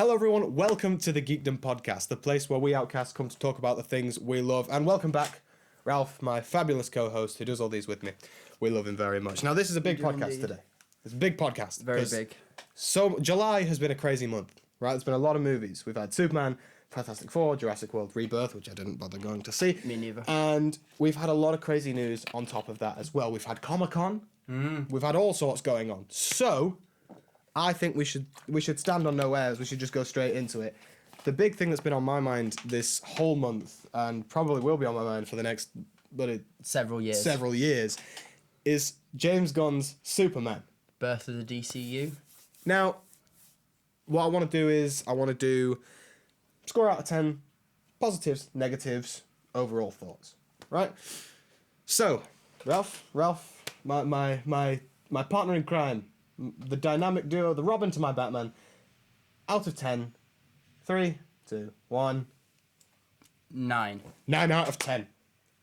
Hello everyone, welcome to the Geekdom podcast, the place where we outcasts come to talk about the things we love. And welcome back, Ralph, my fabulous co-host who does all these with me. We love him very much. Now this is a big podcast today. It's a big podcast. Very big. So July has been a crazy month, right? There's been a lot of movies. We've had Superman, Fantastic Four, Jurassic World Rebirth, which I didn't bother going to see. Me neither. And we've had a lot of crazy news on top of that as well. We've had Comic-Con. We've had all sorts going on. So I think we should stand on no airs. We should just go straight into it. The big thing that's been on my mind this whole month, and probably will be on my mind for the next several years, is James Gunn's Superman. Birth of the DCU. Now, what I want to do is score out of 10, positives, negatives, overall thoughts. Right? So, Ralph, my partner in crime, the dynamic duo, the Robin to my Batman, out of 10, 3, 2, 1. 9. 9 out of 10.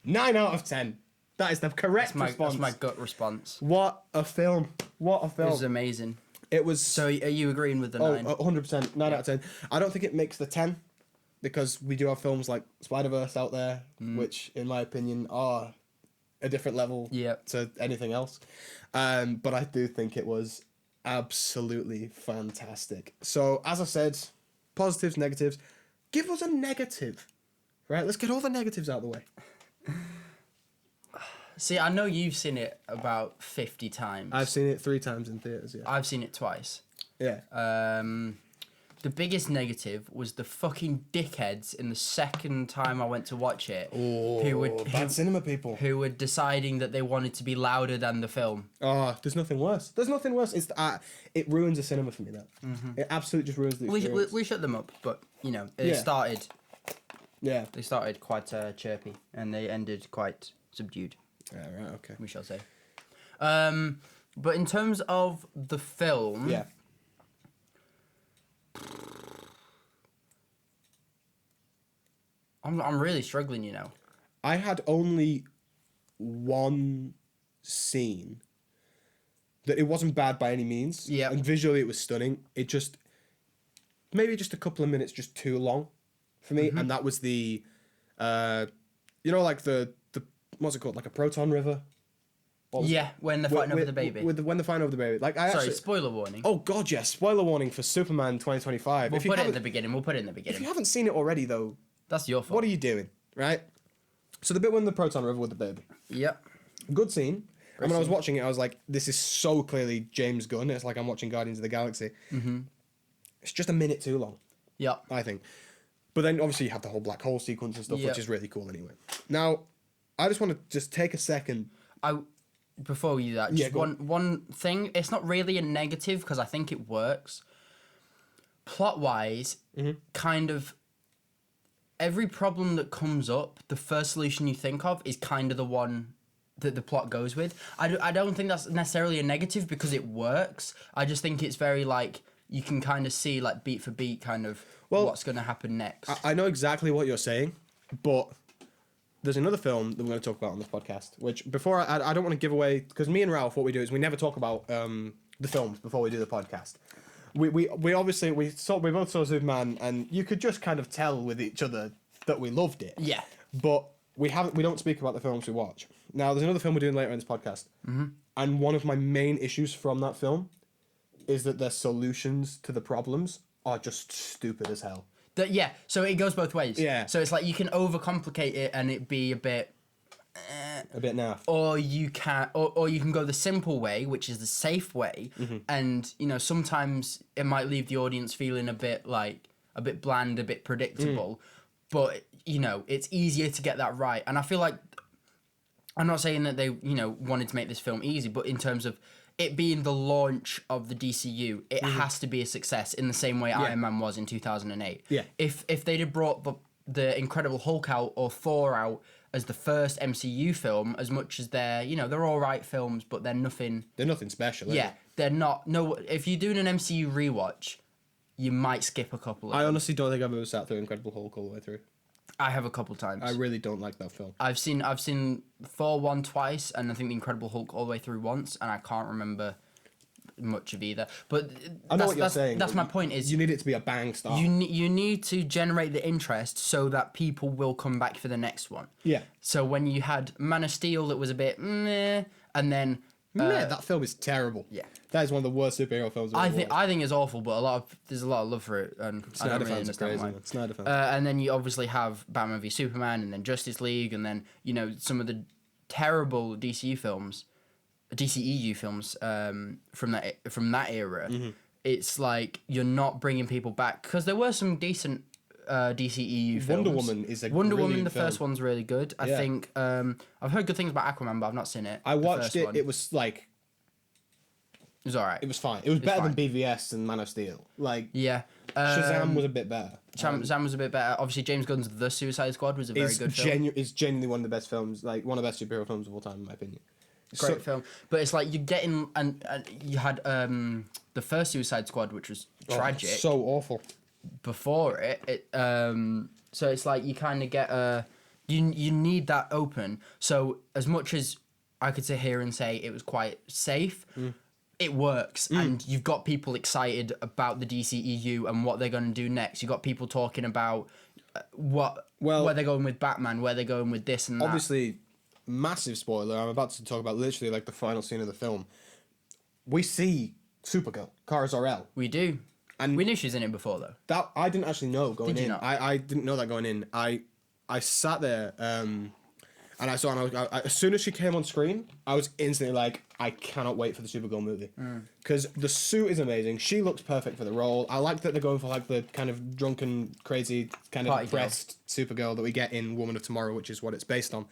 9 out of 10. That is the correct response. That's my gut response. What a film. What a film. It was amazing. It was... So are you agreeing with the 9? 100%. 9 out of 10. I don't think it makes the 10 because we do have films like Spider-Verse out there, which, in my opinion, are a different level to anything else. But I do think it was absolutely fantastic. So, as I said, positives, negatives. Give us a negative. Right? Let's get all the negatives out of the way. See, I know you've seen it about 50 times. I've seen it 3 times in theatres, yeah. I've seen it twice. Yeah. The biggest negative was the fucking dickheads in the second time I went to watch it. Bad cinema people. Who were deciding that they wanted to be louder than the film. Oh, there's nothing worse. There's nothing worse. It's it ruins the cinema for me, that. It absolutely just ruins the experience. We shut them up, but, it started... Yeah. They started quite chirpy, and they ended quite subdued. Yeah, right, okay. We shall say. But in terms of the film... Yeah. I'm really struggling, I had only one scene that it wasn't bad by any means. Yeah. And visually it was stunning. It just... Maybe just a couple of minutes just too long for me. And that was the... like the... What's it called? Like a proton river? When they're fighting over the baby. When they're fighting over the baby. Sorry, spoiler warning. Oh, God, yes. Spoiler warning for Superman 2025. We'll put it in the beginning. If you haven't seen it already, though... That's your fault. What are you doing, right? So the bit when the proton river with the baby. Yep. Good scene. And when I was watching it, I was like, this is so clearly James Gunn. It's like I'm watching Guardians of the Galaxy. Mm-hmm. It's just a minute too long. Yep. I think. But then obviously you have the whole black hole sequence and stuff, which is really cool anyway. Now, I just want to just take a second. Before you do that, just one thing. It's not really a negative because I think it works. Plot-wise, kind of... Every problem that comes up, the first solution you think of is kind of the one that the plot goes with. I don't think that's necessarily a negative because it works. I just think it's very, you can kind of see, beat for beat, kind of what's going to happen next. I know exactly what you're saying, but there's another film that we're going to talk about on this podcast, which before I don't want to give away, because me and Ralph, what we do is we never talk about the films before we do the podcast. We obviously we both saw Superman, and you could just kind of tell with each other that we loved it. Yeah. But we don't speak about the films we watch. Now, there's another film we're doing later in this podcast, and one of my main issues from that film is that their solutions to the problems are just stupid as hell. So it goes both ways. Yeah. So it's like you can overcomplicate it and it be a bit naff. Or you can go the simple way, which is the safe way, and sometimes it might leave the audience feeling a bit bland, a bit predictable, but it's easier to get that right. And I feel like I'm not saying that they wanted to make this film easy, but in terms of it being the launch of the DCU, it has to be a success in the same way Iron Man was in 2008. Yeah. If they'd have brought the Incredible Hulk out or Thor out as the first MCU film, as much as they're all right films, but they're nothing... They're nothing special, they're not... No, if you're doing an MCU rewatch, you might skip a couple of them. honestly don't think I've ever sat through Incredible Hulk all the way through. I have a couple times. I really don't like that film. I've seen Thor 1 twice, and I think The Incredible Hulk all the way through once, and I can't remember much of either. But I know what you're saying. That's my point. Is you need it to be a bang start. You need to generate the interest so that people will come back for the next one. Yeah. So when you had Man of Steel, that was a bit meh, and then that film is terrible. Yeah. That is one of the worst superhero films. I think it's awful, but there's a lot of love for it, and I don't really understand why. Snyder fans. And then you obviously have Batman v Superman, and then Justice League, and then some of the terrible DCEU films from that era. Mm-hmm. It's like you're not bringing people back, because there were some decent DCEU films. Wonder Woman is a Wonder Woman. The film. first one's really good. I think I've heard good things about Aquaman, but I've not seen it. I watched it. It was like. It was alright. It was fine. It was better than BVS and Man of Steel. Like Shazam was a bit better. Shazam was a bit better. Obviously, James Gunn's The Suicide Squad was a very good film. It's genuinely one of the best films, like one of the best superhero films of all time, in my opinion. Great film, but it's like you're getting and you had the first Suicide Squad, which was tragic. So awful. Before it, so it's like you kind of get you need that open. So as much as I could sit here and say it was quite safe. It works, and you've got people excited about the DCEU and what they're going to do next. You've got people talking about where they're going with Batman, where they're going with this and that. Obviously, massive spoiler. I'm about to talk about literally like the final scene of the film. We see Supergirl, Kara Zor-El. We do, and we knew she was in it before though. That I didn't actually know going in. Did you not? I didn't know that going in. I sat there. And I saw, as soon as she came on screen, I was instantly like, I cannot wait for the Supergirl movie. Because the suit is amazing. She looks perfect for the role. I like that they're going for like the kind of drunken, crazy, kind of depressed Supergirl that we get in Woman of Tomorrow, which is what it's based on.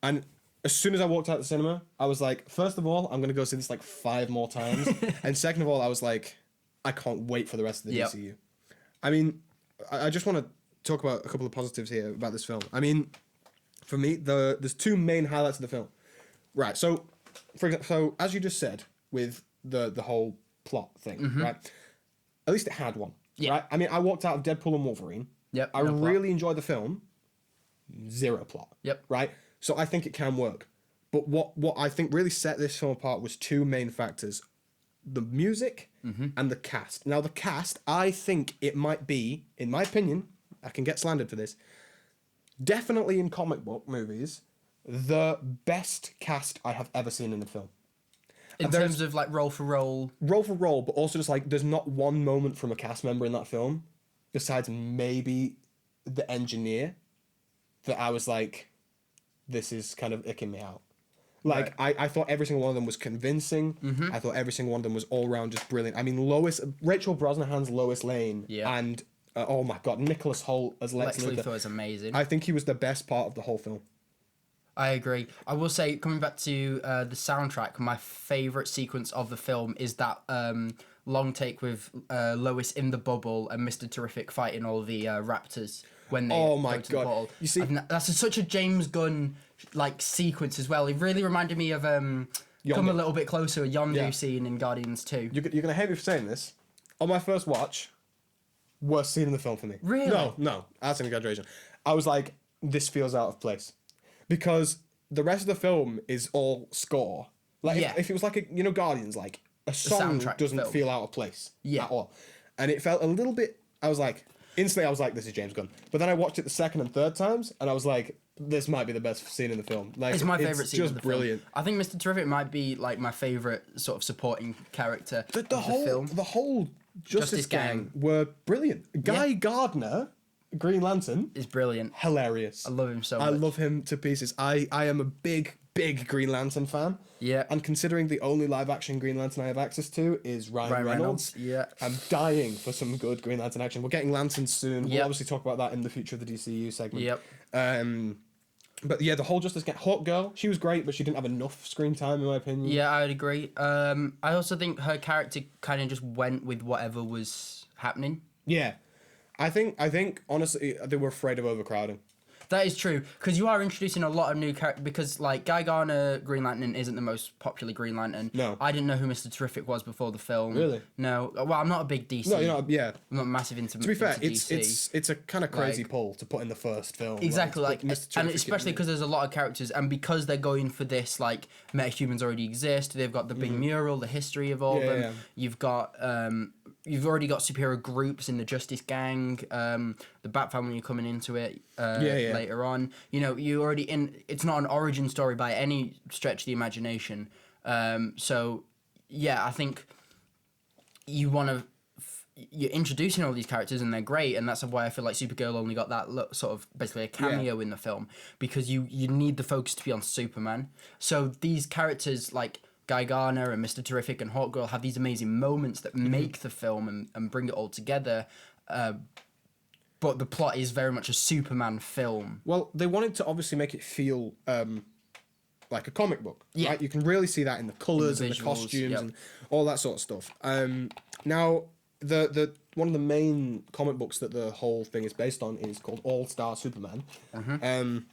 And as soon as I walked out the cinema, I was like, first of all, I'm going to go see this like 5 more times. And second of all, I was like, I can't wait for the rest of the DCU. I mean, I just want to talk about a couple of positives here about this film. I mean... For me, there's 2 main highlights of the film. Right, so, for example, so as you just said, with the whole plot thing, right? At least it had one, right? I mean, I walked out of Deadpool and Wolverine. Yep. I really enjoyed the film. 0 plot. Yep. Right? So I think it can work. But what I think really set this film apart was 2 main factors. The music and the cast. Now, the cast, I think it might be, in my opinion, I can get slandered for this, definitely in comic book movies, the best cast I have ever seen in a film. In terms of like role for role, but also just like there's not one moment from a cast member in that film, besides maybe the engineer, that I was like, this is kind of icking me out. Like I thought every single one of them was convincing. I thought every single one of them was all around just brilliant. I mean, Rachel Brosnahan's Lois Lane, and oh my god, Nicholas Hoult as Lex Luthor is amazing. I think he was the best part of the whole film. I agree. I will say, coming back to the soundtrack, my favourite sequence of the film is that long take with Lois in the bubble and Mr. Terrific fighting all the raptors when they go to the bottle. You see, that's such a James Gunn like sequence as well. It really reminded me of Come a Little Bit Closer, a Yondu scene in Guardians 2. You're going to hate me for saying this. On my first watch, worst scene in the film for me. Really? No, that's an exaggeration. I was like, this feels out of place. Because the rest of the film is all score. Like, if it was like, Guardians, like, a song doesn't feel out of place at all. And it felt a little bit, instantly I was like, this is James Gunn. But then I watched it the second and third times, and I was like, this might be the best scene in the film. Like, it's my favourite scene of the brilliant. Film. I think Mr. Terrific might be, like, my favourite sort of supporting character of the film. The whole Justice Gang were brilliant. Guy Gardner, Green Lantern, is brilliant. Hilarious. I love him so much. I love him to pieces. I am a big Green Lantern fan. Yeah. And considering the only live action Green Lantern I have access to is Ryan Reynolds. Yeah. I'm dying for some good Green Lantern action. We're getting Lanterns soon. We'll obviously talk about that in the future of the DCU segment. Yep. But yeah, the whole Justice Gang, Hawk Girl, she was great, but she didn't have enough screen time in my opinion. Yeah, I would agree. I also think her character kind of just went with whatever was happening. Yeah. I think honestly they were afraid of overcrowding. That is true, because you are introducing a lot of new characters, because, like, Guy Garner Green Lantern isn't the most popular Green Lantern. No. I didn't know who Mr. Terrific was before the film. Really? No. Well, I'm not a big DC. No, you're not, yeah. I'm not massive into To be fair, DC. it's a kind of crazy pull to put in the first film. Exactly, and especially because there's a lot of characters, and because they're going for this, like, metahumans already exist, they've got the big mural, the history of all of them. Yeah. You've got... You've already got superhero groups in the Justice Gang, the Bat Family coming into it later on. You know, you already it's not an origin story by any stretch of the imagination. So, yeah, I think you want to... You're introducing all these characters and they're great, and that's why I feel like Supergirl only got that sort of basically a cameo in the film, because you need the focus to be on Superman. So these characters like Guy Garner and Mr. Terrific and Hawkgirl have these amazing moments that make the film and bring it all together. But the plot is very much a Superman film. Well, they wanted to obviously make it feel like a comic book. Yeah. Right? You can really see that in the colours and the costumes and all that sort of stuff. Now, the one of the main comic books that the whole thing is based on is called All-Star Superman. And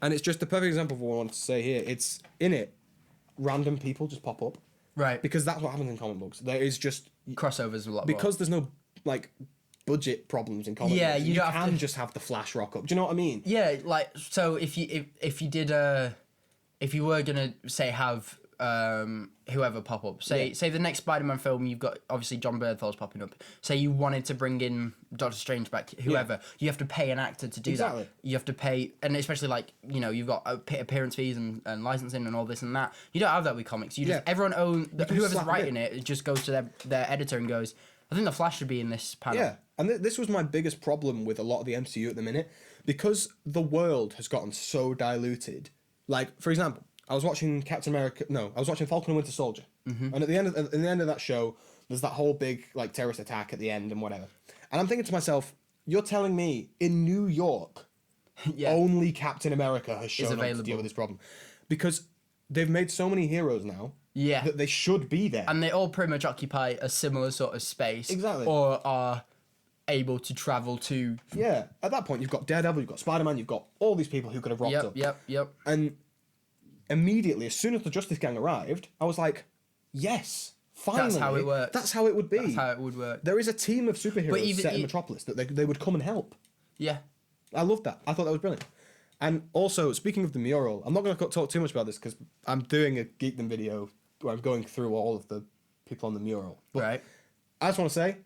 it's just the perfect example of what I wanted to say here. It's in it. Random people just pop up, right? Because that's what happens in comic books. There is just crossovers a lot because there's no like budget problems in comic books. Yeah, you can just have the Flash rock up. Do you know what I mean? Yeah, like so if you did if you were gonna say have whoever pop up, say the next Spider-Man film, you've got obviously John Bernthal's popping up. Say you wanted to bring in Doctor Strange back, whoever, you have to pay an actor to do that. You have to pay, and especially like, you know, you've got appearance fees and licensing and all this and that. You don't have that with comics. You just everyone whoever's writing it just goes to their editor and goes, I think the Flash should be in this panel. Yeah, and this was my biggest problem with a lot of the MCU at the minute, because the world has gotten so diluted. Like, for example, I was watching Falcon and Winter Soldier, and at the end of that show, there's that whole big like terrorist attack at the end and whatever. And I'm thinking to myself, you're telling me in New York, only Captain America has shown up to deal with this problem, because they've made so many heroes now. Yeah, that they should be there, and they all pretty much occupy a similar sort of space. Exactly, or are able to travel to. Yeah, at that point, you've got Daredevil, you've got Spider-Man, you've got all these people who could have rocked up. Yep. And immediately, as soon as the Justice Gang arrived, I was like, yes, finally. That's how it works. That's how it would be. That's how it would work. There is a team of superheroes set in Metropolis that they would come and help. Yeah. I loved that. I thought that was brilliant. And also, speaking of the mural, I'm not going to talk too much about this because I'm doing a Geekdom video where I'm going through all of the people on the mural. But right. I just want to say,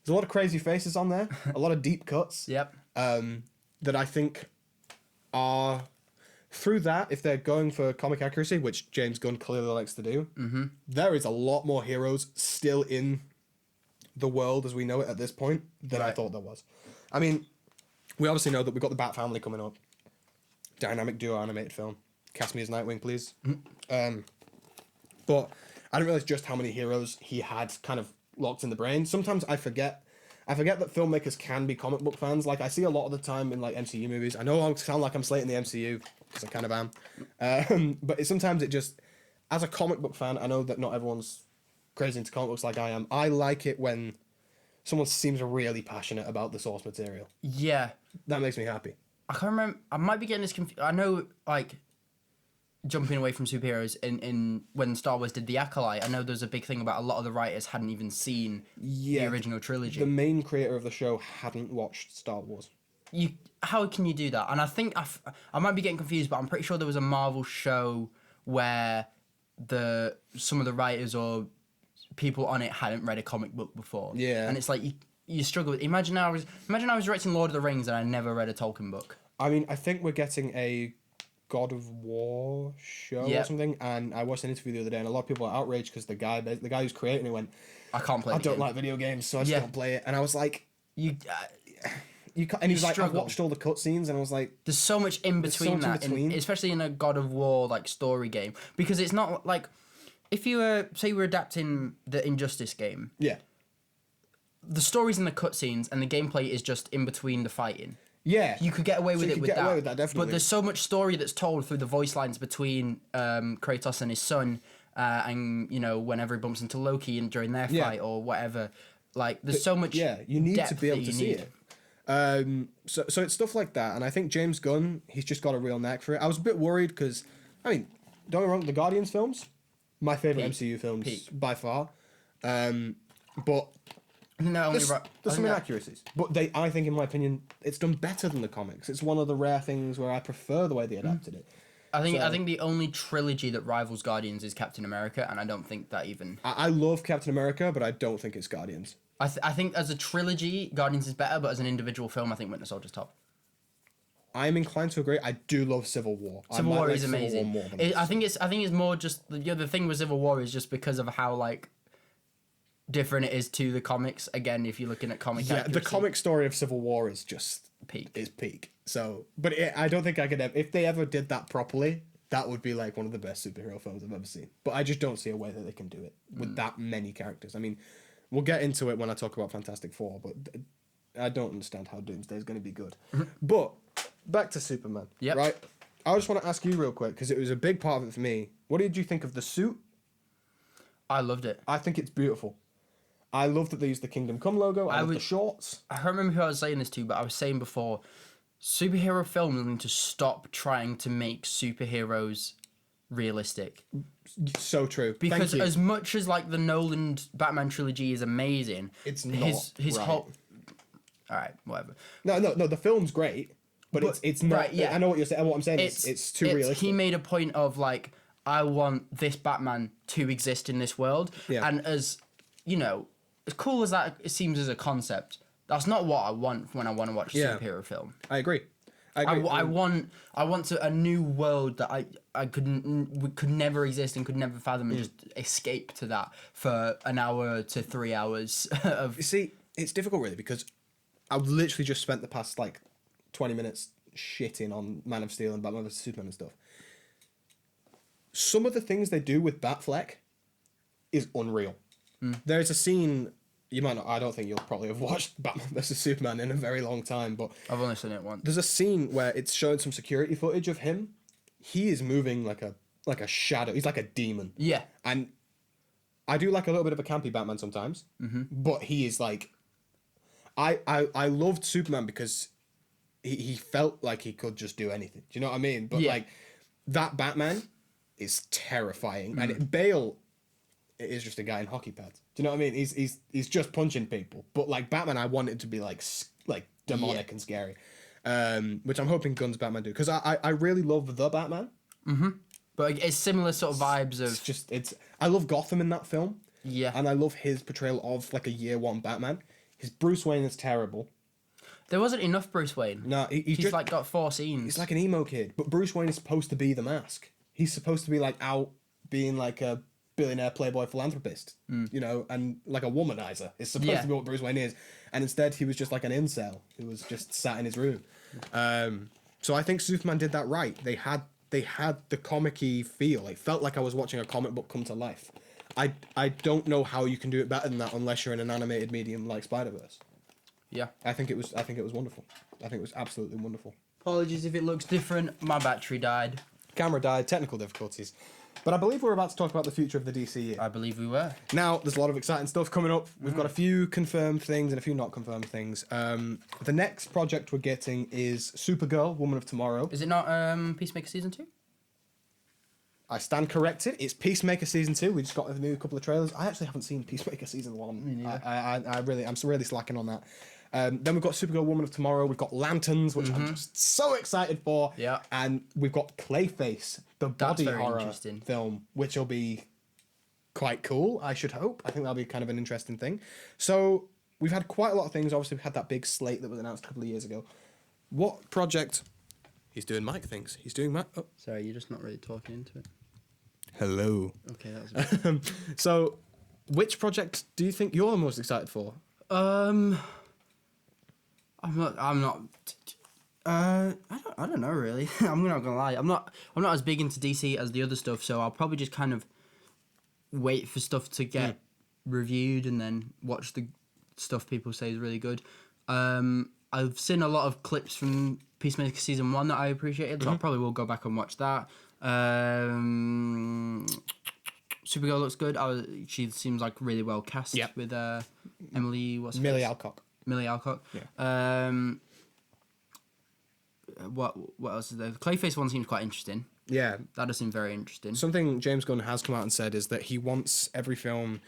there's a lot of crazy faces on there, a lot of deep cuts. Yep. That I think are... Through that, if they're going for comic accuracy, which James Gunn clearly likes to do, there is a lot more heroes still in the world as we know it at this point than I thought there was. I mean, we obviously know that we've got the Bat Family coming up. Dynamic duo animated film. Cast me as Nightwing, please. But I didn't realize just how many heroes he had kind of locked in the brain. Sometimes I forget that filmmakers can be comic book fans. Like, I see a lot of the time in, like, MCU movies. I know I sound like I'm slating the MCU, because I kind of am. But sometimes it just... As a comic book fan, I know that not everyone's crazy into comic books like I am. I like it when someone seems really passionate about the source material. Yeah. That makes me happy. I can't remember... I might be getting this confused. I know, like... Jumping away from superheroes in when Star Wars did The Acolyte, I know there's a big thing about a lot of the writers hadn't even seen the original trilogy. The main creator of the show hadn't watched Star Wars. How can you do that? And I think I might be getting confused, but I'm pretty sure there was a Marvel show where some of the writers or people on it hadn't read a comic book before. Yeah, and it's like you struggle with. Imagine I was writing Lord of the Rings and I never read a Tolkien book. I mean, I think we're getting a God of War show or something, and I watched an interview the other day, and a lot of people are outraged because the guy who's creating it went, I can't play. I don't like video games, so I just don't play it. And I was like, you can't, and he was like, I've watched all the cutscenes, and I was like, there's so much in between that, especially in a God of War like story game, because it's not like if you were adapting the Injustice game, the stories in the cutscenes and the gameplay is just in between the fighting. Yeah, you could get away with it with that. Definitely. But there's so much story that's told through the voice lines between Kratos and his son, and you know whenever he bumps into Loki and during their fight or whatever. Like there's so much. Yeah, you need to be able to see it. So it's stuff like that, and I think James Gunn, he's just got a real knack for it. I was a bit worried because, I mean, don't get me wrong, the Guardians films, my favorite MCU films by far, but there's some inaccuracies. But I think, in my opinion, it's done better than the comics. It's one of the rare things where I prefer the way they adapted it. I think the only trilogy that rivals Guardians is Captain America, and I don't think that even... I love Captain America, but I don't think it's Guardians. I think as a trilogy, Guardians is better, but as an individual film, I think Winter Soldier's top. I'm inclined to agree. I do love Civil War. Civil War is amazing. I think it's more just the thing with Civil War is just because of how like different it is to the comics. Again, if you're looking at comic accuracy. The comic story of Civil War is just peak. So, but I don't think I could if they ever did that properly, that would be like one of the best superhero films I've ever seen. But I just don't see a way that they can do it with that many characters. I mean, we'll get into it when I talk about Fantastic Four, but I don't understand how Doomsday is going to be good. But back to Superman. Yep. Right? I just want to ask you real quick, because it was a big part of it for me. What did you think of the suit? I loved it. I think it's beautiful. I love that they used the Kingdom Come logo. I love the shorts. I don't remember who I was saying this to, but I was saying before, superhero films need to stop trying to make superheroes realistic. So true. Because as much as like the Nolan Batman trilogy is amazing, it's not his right. whole... Alright, whatever. No, the film's great, but it's not... Right, yeah. I know what you're saying. What I'm saying is it's too realistic. He made a point of like, I want this Batman to exist in this world. Yeah. And as, you know, as cool as that seems as a concept, that's not what I want when I want to watch a superhero film. I agree. I want a new world that I could never exist and could never fathom and just escape to that for an hour to 3 hours of... You see, it's difficult really because I've literally just spent the past like 20 minutes shitting on Man of Steel and Batman vs Superman and stuff. Some of the things they do with Batfleck is unreal. There's a scene... You might not. I don't think you'll probably have watched Batman vs Superman in a very long time, but I've only seen it once. There's a scene where it's showing some security footage of him. He is moving like a shadow. He's like a demon. Yeah. And I do like a little bit of a campy Batman sometimes, but he is like. I loved Superman because he felt like he could just do anything. Do you know what I mean? But like that Batman is terrifying, and Bale is just a guy in hockey pads. Do you know what I mean? He's just punching people. But like Batman, I want it to be like demonic and scary, which I'm hoping Gunn's Batman do, because I really love the Batman. But it's similar sort of vibes of... I love Gotham in that film. Yeah. And I love his portrayal of like a year one Batman. His Bruce Wayne is terrible. There wasn't enough Bruce Wayne. No, he's just like got 4 scenes. He's like an emo kid, but Bruce Wayne is supposed to be the Mask. He's supposed to be like out being like a billionaire playboy philanthropist, you know, and like a womanizer is supposed to be what Bruce Wayne is, and instead he was just like an incel who was just sat in his room. So I think Superman did that right. They had the comic-y feel. It felt like I was watching a comic book come to life. I don't know how you can do it better than that unless you're in an animated medium like Spider-Verse. Yeah, I think it was wonderful. I think it was absolutely wonderful. Apologies if it looks different. My battery died. Camera died. Technical difficulties. But I believe we're about to talk about the future of the DC year. I believe we were. Now, there's a lot of exciting stuff coming up. We've got a few confirmed things and a few not confirmed things. The next project we're getting is Supergirl, Woman of Tomorrow. Is it not Peacemaker Season 2? I stand corrected. It's Peacemaker Season 2. We just got a new couple of trailers. I actually haven't seen Peacemaker Season 1. I'm really slacking on that. Then we've got Supergirl, Woman of Tomorrow. We've got Lanterns, which I'm just so excited for. Yeah. And we've got Clayface, the body horror film, which will be quite cool, I should hope. I think that'll be kind of an interesting thing. So we've had quite a lot of things. Obviously, we had that big slate that was announced a couple of years ago. What project... He's doing mic things. He's doing mic... Oh. Sorry, you're just not really talking into it. Hello. Okay, that was good. So, which project do you think you're the most excited for? I'm not. I don't know really. I'm not gonna lie. I'm not as big into DC as the other stuff, so I'll probably just kind of wait for stuff to get reviewed and then watch the stuff people say is really good. I've seen a lot of clips from Peacemaker Season 1 that I appreciated, so I probably will go back and watch that. Supergirl looks good. She seems like really well cast with Emily. Millie Alcock. Millie Alcock. Yeah. what else is there? The Clayface one seems quite interesting. Yeah. That does seem very interesting. Something James Gunn has come out and said is that he wants every film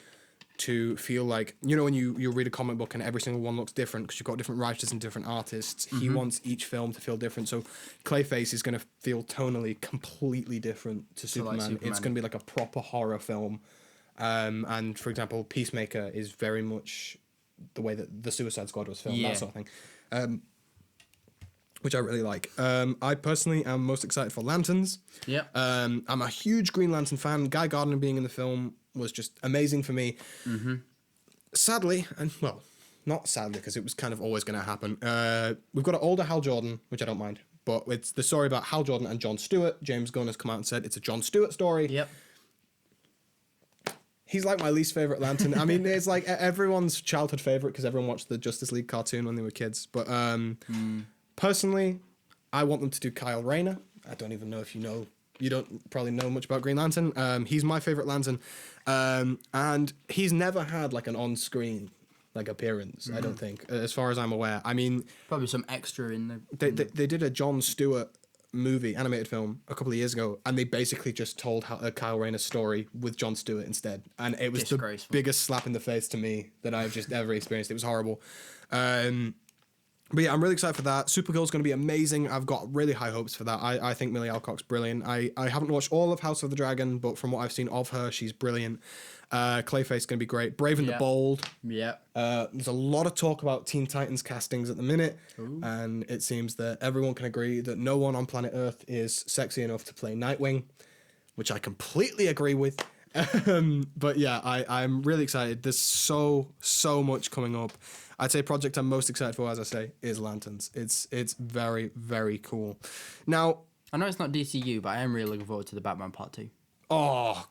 to feel like, you know, when you read a comic book and every single one looks different because you've got different writers and different artists, he wants each film to feel different. So Clayface is going to feel tonally completely different to Superman. Like Superman. It's going to be like a proper horror film. And for example, Peacemaker is very much the way that the Suicide Squad was filmed, that sort of thing. Which I really like. I personally am most excited for Lanterns. Yeah. I'm a huge Green Lantern fan. Guy Gardner being in the film was just amazing for me. Sadly, and well, not sadly because it was kind of always going to happen. We've got an older Hal Jordan, which I don't mind, but it's the story about Hal Jordan and Jon Stewart. James Gunn has come out and said it's a Jon Stewart story. Yep. He's like my least favorite Lantern. I mean, it's like everyone's childhood favorite because everyone watched the Justice League cartoon when they were kids. But personally, I want them to do Kyle Rayner. I don't even know if you know. You don't probably know much about Green Lantern. He's my favorite Lantern, and he's never had like an on-screen like appearance. I don't think, as far as I'm aware. I mean, probably some extra in the. They did a Jon Stewart movie, animated film, a couple of years ago, and they basically just told a Kyle Rayner story with Jon Stewart instead, and it was the biggest slap in the face to me that I've just ever experienced. It was horrible. But yeah, I'm really excited for that. Supergirl's going to be amazing. I've got really high hopes for that. I think Millie Alcock's brilliant. I haven't watched all of House of the Dragon, but from what I've seen of her, she's brilliant. Clayface is going to be great. Brave and the Bold. Yeah. There's a lot of talk about Teen Titans castings at the minute, and it seems that everyone can agree that no one on planet Earth is sexy enough to play Nightwing, which I completely agree with. But yeah, I'm really excited. There's so much coming up. I'd say project I'm most excited for, as I say, is Lanterns. It's very, very cool. Now, I know it's not DCU, but I am really looking forward to the Batman Part 2. Oh,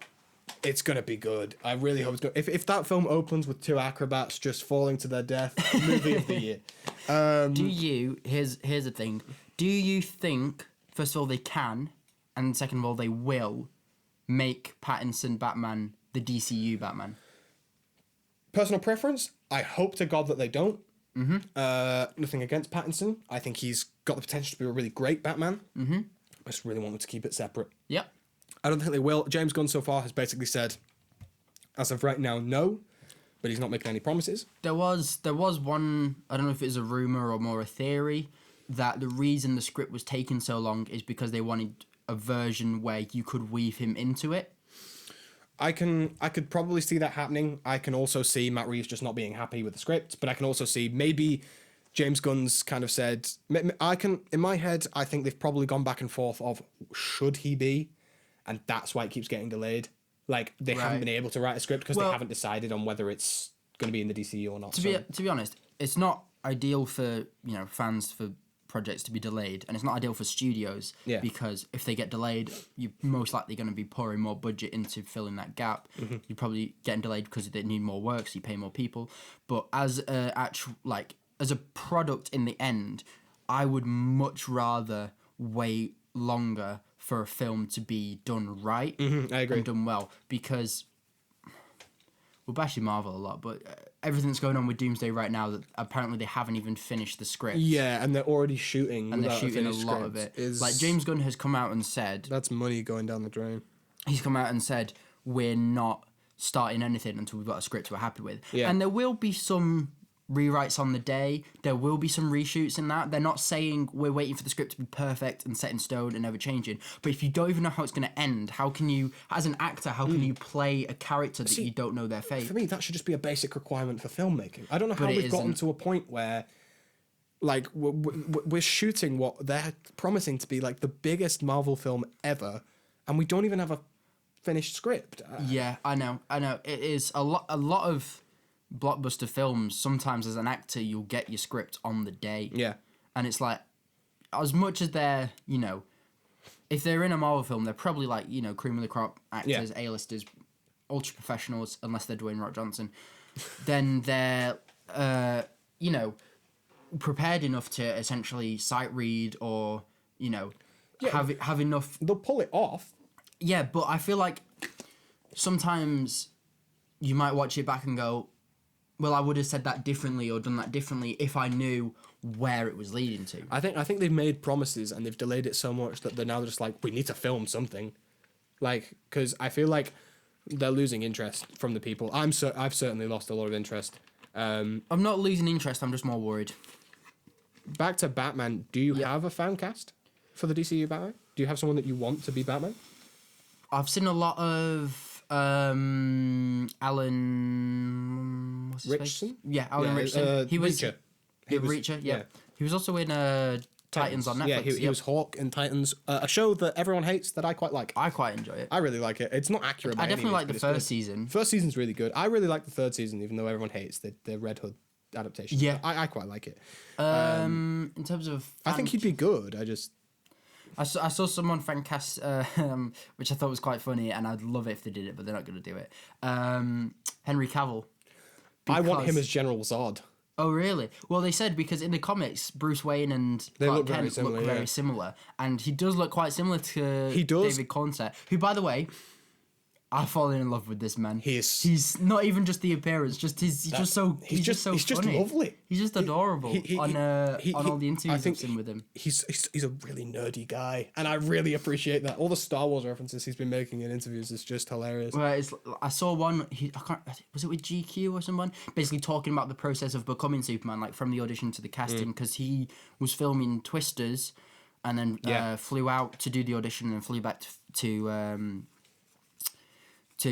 it's going to be good. I really hope it's good. If that film opens with two acrobats just falling to their death, movie of the year. Here's the thing. Do you think, first of all, they can, and second of all, they will make Pattinson Batman the DCU Batman? Personal preference, I hope to God that they don't. Nothing against Pattinson. I think he's got the potential to be a really great Batman. I just really want them to keep it separate. Yep. I don't think they will. James Gunn so far has basically said, as of right now, no, but he's not making any promises. There was one, I don't know if it was a rumour or more a theory, that the reason the script was taking so long is because they wanted a version where you could weave him into it. I could probably see that happening. I can also see Matt Reeves just not being happy with the script, but I can also see maybe James Gunn's kind of said, in my head, I think they've probably gone back and forth of should he be, and that's why it keeps getting delayed. Like they haven't been able to write a script because they haven't decided on whether it's going to be in the DCU or not. To be honest, it's not ideal for fans for projects to be delayed, and it's not ideal for studios because if they get delayed, you're most likely going to be pouring more budget into filling that gap. You're probably getting delayed because they need more work, so you pay more people. But as a product in the end, I would much rather wait longer for a film to be done right. I agree. And done well, because we're bashing Marvel a lot, but everything that's going on with Doomsday right now, that apparently they haven't even finished the script. Yeah, and they're already shooting. And they're shooting a lot of it. Like, James Gunn has come out and said... That's money going down the drain. He's come out and said, we're not starting anything until we've got a script we're happy with. Yeah. And there will be some rewrites on the day. There will be some reshoots in that. They're not saying we're waiting for the script to be perfect and set in stone and never changing. But if you don't even know how it's going to end, how can you, as an actor, how can you play a character that you don't know their fate? For me, that should just be a basic requirement for filmmaking. I don't know how we've gotten to a point where, like, we're shooting what they're promising to be, like, the biggest Marvel film ever, and we don't even have a finished script. Yeah, I know. It is a lot of blockbuster films. Sometimes as an actor, you'll get your script on the day. Yeah. And it's like, as much as they're, if they're in a Marvel film, they're probably like, cream of the crop actors, A-listers, ultra professionals, unless they're Dwayne Rock Johnson. Then they're, prepared enough to essentially sight read or, have enough. They'll pull it off. Yeah, but I feel like sometimes you might watch it back and go, well, I would have said that differently or done that differently if I knew where it was leading to. I think they've made promises and they've delayed it so much that they're now just like, we need to film something. Like, because I feel like they're losing interest from the people. I've certainly lost a lot of interest. I'm not losing interest, I'm just more worried. Back to Batman, do you have a fan cast for the DCU Batman? Do you have someone that you want to be Batman? I've seen a lot of Alan... What's his Richardson? face? Yeah, Alan Richardson. He was... Reacher. Reacher, yeah. He was also in Titans on Netflix. Yeah, he was Hawk in Titans, a show that everyone hates that I quite like. I quite enjoy it. I really like it. It's not accurate by I definitely any means, like the first season. First season's really good. I really like the third season, even though everyone hates the Red Hood adaptation. Yeah. I quite like it. In terms of... I think he'd be good. I saw someone fan cast, which I thought was quite funny, and I'd love it if they did it, but they're not going to do it. Henry Cavill. I want him as General Zod. Oh, really? Well, they said because in the comics, Bruce Wayne and Clark Kent look very similar, and he does look quite similar to David Conte, who, by the way, I've fallen in love with this man. He's not even just the appearance, he's just so funny. He's just lovely. He's just adorable on all the interviews I've seen with him. He's a really nerdy guy, and I really appreciate that. All the Star Wars references he's been making in interviews is just hilarious. Well, I saw one. Was it with GQ or someone? Basically talking about the process of becoming Superman, like from the audition to the casting, because he was filming Twisters, and then flew out to do the audition and flew back to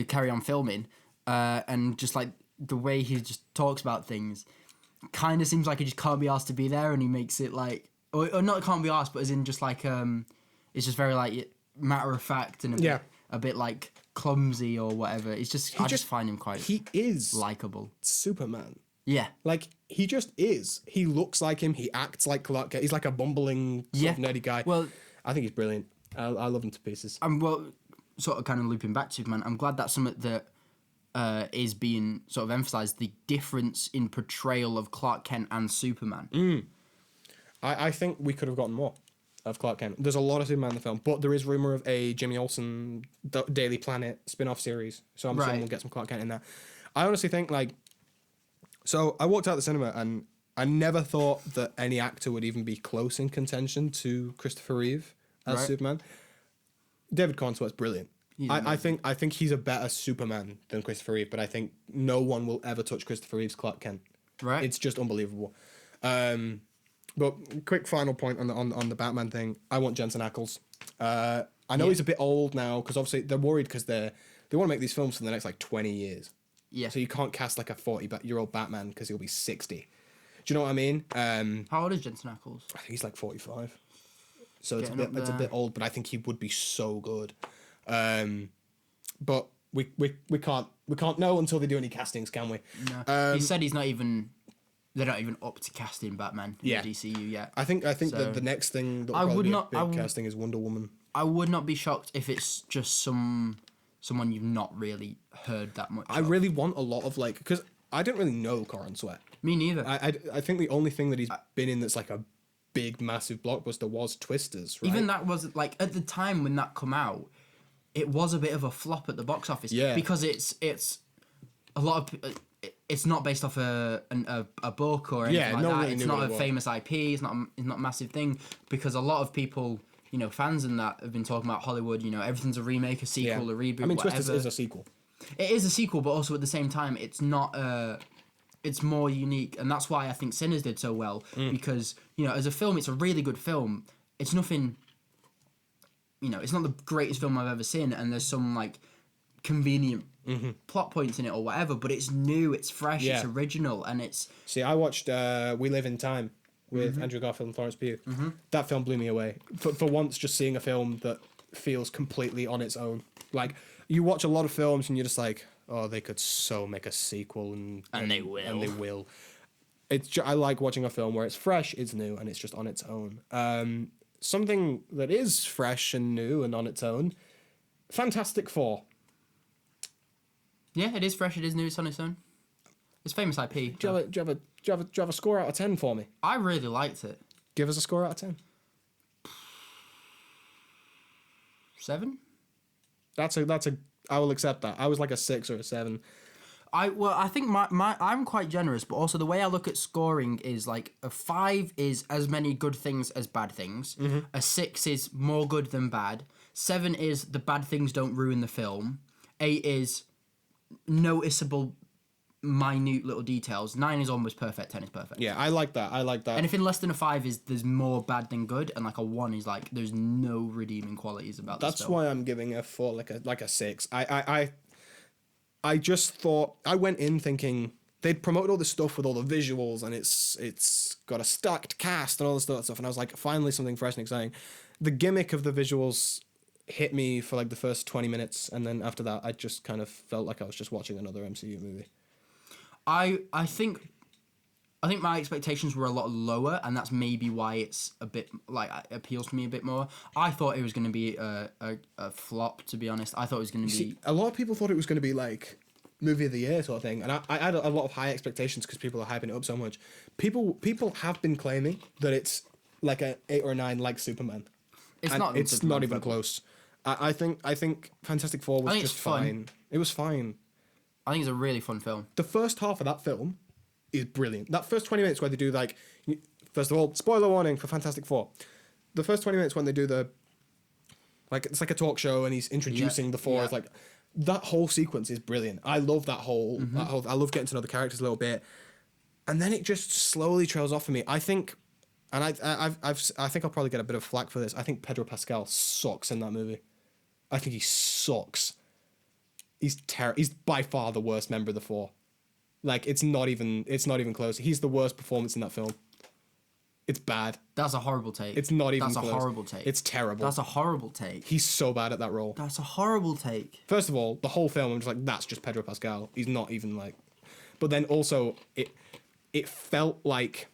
carry on filming, and just like the way he just talks about things kind of seems like he just can't be asked to be there, and he makes it like or not can't be asked, but as in just like it's just very like matter of fact and a bit like clumsy or whatever. It's just I just find him quite likable. Superman. Yeah. Like he just is. He looks like him, he acts like Clark Kent. He's like a bumbling sort of nerdy guy. Well, I think he's brilliant. I love him to pieces. Sort of kind of looping back to Superman, I'm glad that's something that is being sort of emphasised, the difference in portrayal of Clark Kent and Superman. I think we could have gotten more of Clark Kent. There's a lot of Superman in the film, but there is rumour of a Jimmy Olsen Daily Planet spin-off series, so I'm assuming we'll get some Clark Kent in there. I honestly think, so I walked out the cinema and I never thought that any actor would even be close in contention to Christopher Reeve as Superman. David Cornsworth's brilliant. I think he's a better Superman than Christopher Reeve, but I think no one will ever touch Christopher Reeve's Clark Kent. Right. It's just unbelievable. But quick final point on the Batman thing. I want Jensen Ackles. I know he's a bit old now because obviously they're worried because they want to make these films for the next 20 years. Yeah. So you can't cast a 40-year-old Batman because he'll be 60. Do you know what I mean? How old is Jensen Ackles? I think he's 45. So it's a bit old, but I think he would be so good. But we can't know until they do any castings, can we? No. He said they're not even up to casting Batman in the DCU yet. I think the next thing that will probably be a big casting is Wonder Woman. I would not be shocked if it's just someone you've not really heard that much. I really want a lot of because I don't really know Corin Sweat. Me neither. I think the only thing that he's been in that's a big massive blockbuster was Twisters, right? Even that was at the time when that come out, it was a bit of a flop at the box office. Yeah. Because it's a lot of it's not based off a book or anything like that. It's not a famous IP. It's not a massive thing because a lot of people, fans and that have been talking about Hollywood. Everything's a remake, a sequel, a reboot. I mean, whatever. Twisters is a sequel. It is a sequel, but also at the same time, it's not it's more unique, and that's why I think Sinners did so well because as a film, it's a really good film. It's nothing. It's not the greatest film I've ever seen, and there's some convenient plot points in it or whatever, but it's new, it's fresh, it's original, and it's... See, I watched We Live in Time with Andrew Garfield and Florence Pugh. That film blew me away. For once, just seeing a film that feels completely on its own. You watch a lot of films and you're just they could so make a sequel, and they will. And they will. I like watching a film where it's fresh, it's new, and it's just on its own. Something that is fresh and new and on its own, Fantastic Four. Yeah, it is fresh, it is new, it's on its own. It's famous IP. Do you have a score out of 10 for me? I really liked it. Give us a score out of 10. 7? That's a I will accept that. I was a 6 or a 7. I think I'm quite generous, but also the way I look at scoring is like a 5 is as many good things as bad things. Mm-hmm. A 6 is more good than bad. 7 is the bad things don't ruin the film. 8 is noticeable, minute little details. 9 is almost perfect. 10 is perfect. Yeah, I like that. Anything less than a 5 is there's more bad than good, and like a 1 is like there's no redeeming qualities about this film. That's why I'm giving a 4 like a 6. I just thought, I went in thinking they'd promoted all this stuff with all the visuals and it's got a stacked cast and all this stuff, and I was like, finally something fresh and exciting. The gimmick of the visuals hit me for like the first 20 minutes, and then after that I just kind of felt like I was just watching another MCU movie. I think my expectations were a lot lower, and that's maybe why it's a bit like it appeals to me a bit more. I thought it was going to be a flop, to be honest. I thought it was going to be. A lot of people thought it was going to be like movie of the year sort of thing, and I had a lot of high expectations because people are hyping it up so much. People have been claiming that it's like a 8 or a 9 like Superman. It's not even close. I think Fantastic Four was just fine. It was fine. I think it's a really fun film. The first half of that film is brilliant. That first 20 minutes where they do like, first of all, spoiler warning for Fantastic Four. The first 20 minutes when they do the, like, it's like a talk show and he's introducing the four. It's like, that whole sequence is brilliant. I love that whole, I love getting to know the characters a little bit. And then it just slowly trails off for me. I think, and I think I'll probably get a bit of flack for this. I think Pedro Pascal sucks in that movie. I think he sucks. He's by far the worst member of the four. Like, it's not even close. He's the worst performance in that film. It's bad. That's a horrible take. It's not even close. That's a horrible take. It's terrible. That's a horrible take. He's so bad at that role. That's a horrible take. First of all, the whole film, I'm just like, that's just Pedro Pascal. He's not even like... But then also, it felt like...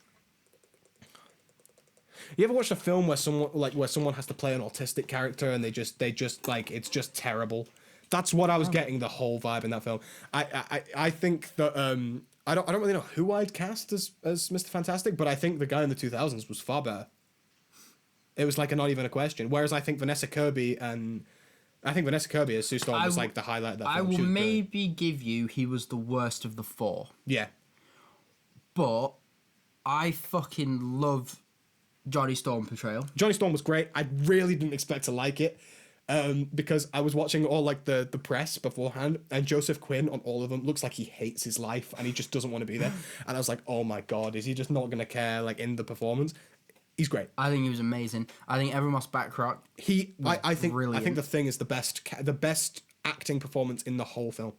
You ever watched a film where someone has to play an autistic character and they just like, it's just terrible? That's what I was getting, the whole vibe in that film. I think that I don't really know who I'd cast as Mr. Fantastic, but I think the guy in the 2000s was far better. It was like not even a question. Whereas I think Vanessa Kirby as Sue Storm was like the highlight of that film. I will maybe give you he was the worst of the four. Yeah. But I fucking love Johnny Storm portrayal. Johnny Storm was great. I really didn't expect to like it. Because I was watching all like the press beforehand, and Joseph Quinn on all of them looks like he hates his life and he just doesn't want to be there. And I was like, oh my god, is he just not gonna care like in the performance? He's great. I think he was amazing. I think Evan Moss Backrack. I think The Thing is the best acting performance in the whole film.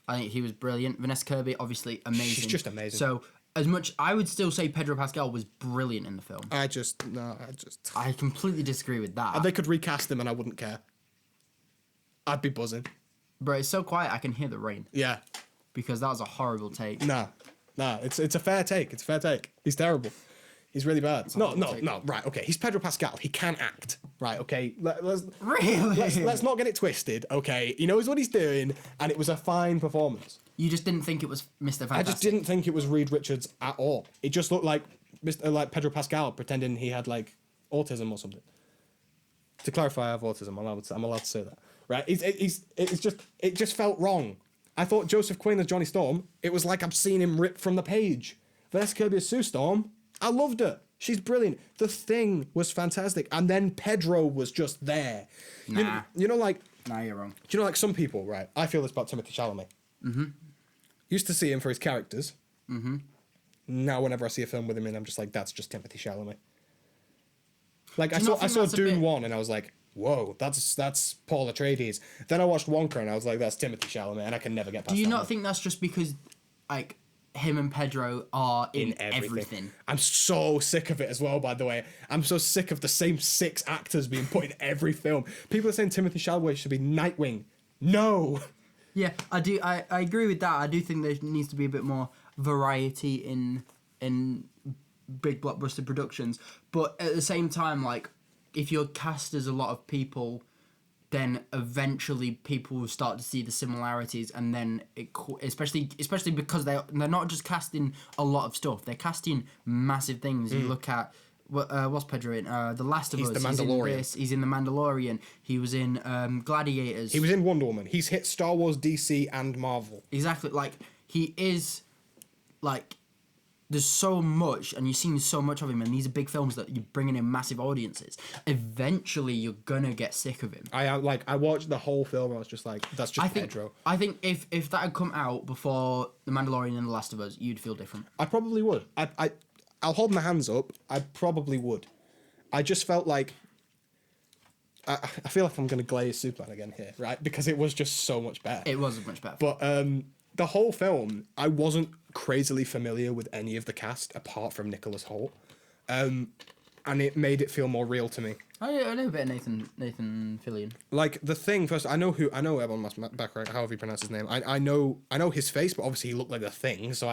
I think he was brilliant. Vanessa Kirby, obviously amazing. She's just amazing. So as much, I would still say Pedro Pascal was brilliant in the film. I completely disagree with that. They could recast him and I wouldn't care. I'd be buzzing. Bro, it's so quiet I can hear the rain. Yeah. Because that was a horrible take. Nah, it's a fair take. It's a fair take. He's terrible. He's really bad. No, right, okay. He's Pedro Pascal. He can act. Right, okay. Let's not get it twisted, okay? He knows what he's doing, and it was a fine performance. You just didn't think it was Mr. Fantastic? I just didn't think it was Reed Richards at all. It just looked like like Pedro Pascal pretending he had like autism or something. To clarify, I have autism. I'm allowed to say that, right? It just felt wrong. I thought Joseph Quinn as Johnny Storm. It was like I've seen him ripped from the page. Vanessa Kirby as Sue Storm. I loved her. She's brilliant. The Thing was fantastic, and then Pedro was just there. Nah. You know, like. Nah, you're wrong. Do you know, like some people, right? I feel this about Timothée Chalamet. Mm-hmm. Used to see him for his characters. Mm-hmm. Now, whenever I see a film with him in, I'm just like, that's just Timothée Chalamet. Like, I saw Dune 1, and I was like, whoa, that's Paul Atreides. Then I watched Wonka, and I was like, that's Timothée Chalamet, and I can never get past that. Do you not think that's just because, like, him and Pedro are in everything? I'm so sick of it as well, by the way. I'm so sick of the same 6 actors being put in every film. People are saying Timothée Chalamet should be Nightwing. No! Yeah, I do. I agree with that. I do think there needs to be a bit more variety in big blockbuster productions. But at the same time, like, if you're cast as a lot of people, then eventually people will start to see the similarities, and then especially because they're not just casting a lot of stuff; they're casting massive things. You look at What's Pedro in? The Last of Us. He's the Mandalorian. He's in The Mandalorian. He was in Gladiators. He was in Wonder Woman. He's hit Star Wars, DC, and Marvel. Exactly. Like, he is, like, there's so much, and you've seen so much of him, and these are big films that you're bringing in massive audiences. Eventually, you're gonna get sick of him. I watched the whole film, I was just like, that's just Pedro. I think if that had come out before The Mandalorian and The Last of Us, you'd feel different. I probably would. I'll hold my hands up. I probably would. I just felt like... I feel like I'm going to glaze Superman again here, right? Because it was just so much better. It was much better. But the whole film, I wasn't crazily familiar with any of the cast apart from Nicholas Hoult. And it made it feel more real to me. I know a bit of Nathan Fillion. Like, the Thing, first, I know everyone must background, however you pronounce his name. I know his face, but obviously he looked like the Thing, so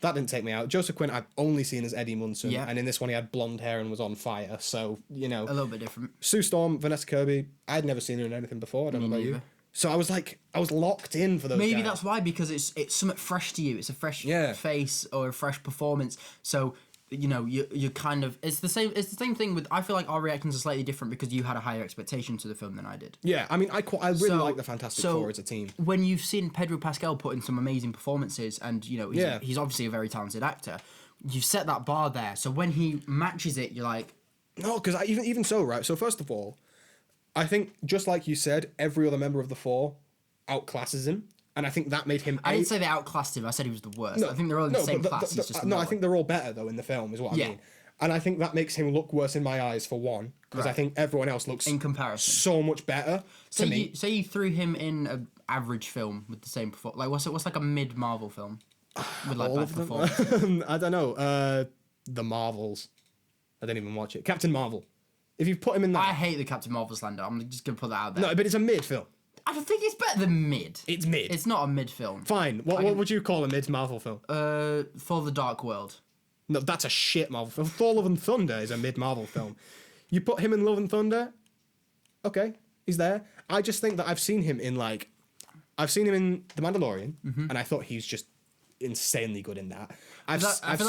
that didn't take me out. Joseph Quinn, I've only seen as Eddie Munson, and in this one he had blonde hair and was on fire, so, you know. A little bit different. Sue Storm, Vanessa Kirby, I'd never seen her in anything before, I don't know about you. So I was locked in for those Maybe guys. That's why, because it's something fresh to you. It's a fresh face or a fresh performance, so... You know, you kind of... It's the same thing with... I feel like our reactions are slightly different because you had a higher expectation to the film than I did. Yeah, I mean, I really like the Fantastic Four as a team. When you've seen Pedro Pascal put in some amazing performances and, you know, he's obviously a very talented actor, you've set that bar there. So when he matches it, you're like... No, because even so, right? So first of all, I think, just like you said, every other member of the Four outclasses him. And I think that made him... I didn't say they outclassed him. I said he was the worst. I think they're all in the same class. I think they're all better, though, in the film, is what I mean. And I think that makes him look worse in my eyes, for one. Because I think everyone else looks... In comparison. So much better to me. Say you threw him in an average film with the same... Like, what's like a mid-Marvel film? With, like, bad performance? I don't know. The Marvels. I didn't even watch it. Captain Marvel. If you put him in that... I hate the Captain Marvel slander. I'm just going to put that out there. No, but it's a mid film. I don't think it's better than mid. It's mid. It's not a mid film. Fine. What would you call a mid Marvel film? For the Dark World. No, that's a shit Marvel film. Thor: Love and Thunder is a mid Marvel film. You put him in Love and Thunder, okay, he's there. I just think that I've seen him in The Mandalorian, and I thought he's just insanely good in that. I've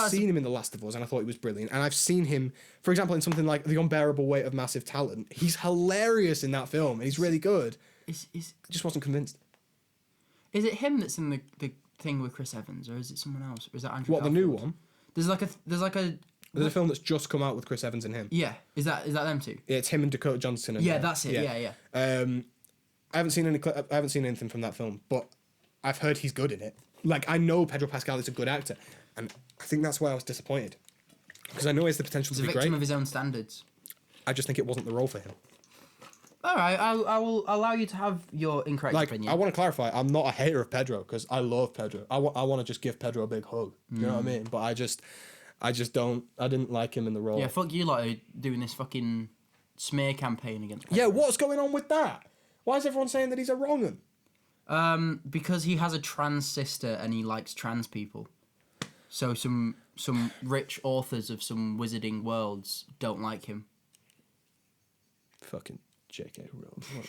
seen him in The Last of Us, and I thought he was brilliant. And I've seen him, for example, in something like The Unbearable Weight of Massive Talent. He's hilarious in that film, and he's really good. I just wasn't convinced. Is it him that's in the thing with Chris Evans, or is it someone else? Or is that Andrew? What, Garfield? The new one? There's a film that's just come out with Chris Evans and him. Yeah, is that them two? Yeah, it's him and Dakota Johnson. And that's it. Yeah. I haven't seen anything from that film, but I've heard he's good in it. Like, I know Pedro Pascal is a good actor, and I think that's why I was disappointed, because I know he has the potential to be great. He's a victim of his own standards. I just think it wasn't the role for him. All right, I will allow you to have your incorrect opinion. I want to clarify, I'm not a hater of Pedro, because I love Pedro. I want to just give Pedro a big hug. You know what I mean? But I didn't like him in the role. Yeah, fuck you lot doing this fucking smear campaign against Pedro. Yeah, what's going on with that? Why is everyone saying that he's a wrong un? Because he has a trans sister and he likes trans people. So some rich authors of some wizarding worlds don't like him. Fucking J.K. Rowling.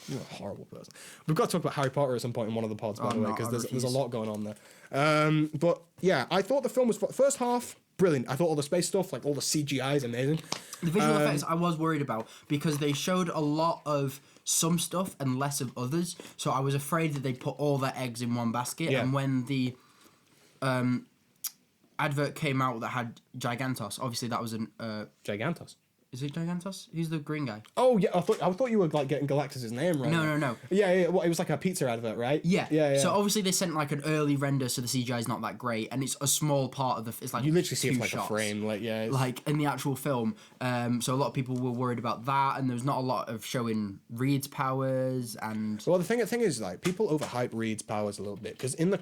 You're a horrible person. We've got to talk about Harry Potter at some point in one of the pods, by the way, because there's a lot going on there. But yeah, I thought the film was... First half, brilliant. I thought all the space stuff, like all the CGI is amazing. The visual effects I was worried about, because they showed a lot of some stuff and less of others. So I was afraid that they'd put all their eggs in one basket. Yeah. And when the advert came out that had Gigantos, obviously that was an... Gigantos? Is it Gigantos? He's the green guy. Oh yeah, I thought you were like getting Galactus' name right. No. Yeah. Well, it was like a pizza advert, right? Yeah. So obviously they sent like an early render, so the CGI is not that great, and it's a small part of the. It's like you literally see it like shots, a frame, like like in the actual film. So a lot of people were worried about that, and there's not a lot of showing Reed's powers and. Well, the thing is, like, people overhype Reed's powers a little bit, because in the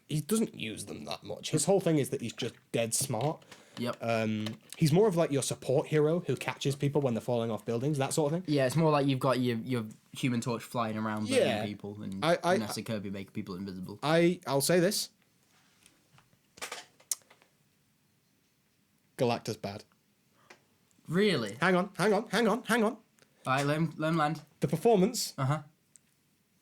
he doesn't use them that much. His whole thing is that he's just dead smart. Yep. He's more of like your support hero who catches people when they're falling off buildings, that sort of thing. Yeah, it's more like you've got your Human Torch flying around burning people, and Vanessa Kirby making people invisible. I'll say this. Galactus bad. Really? Hang on. All right, let him land. The performance.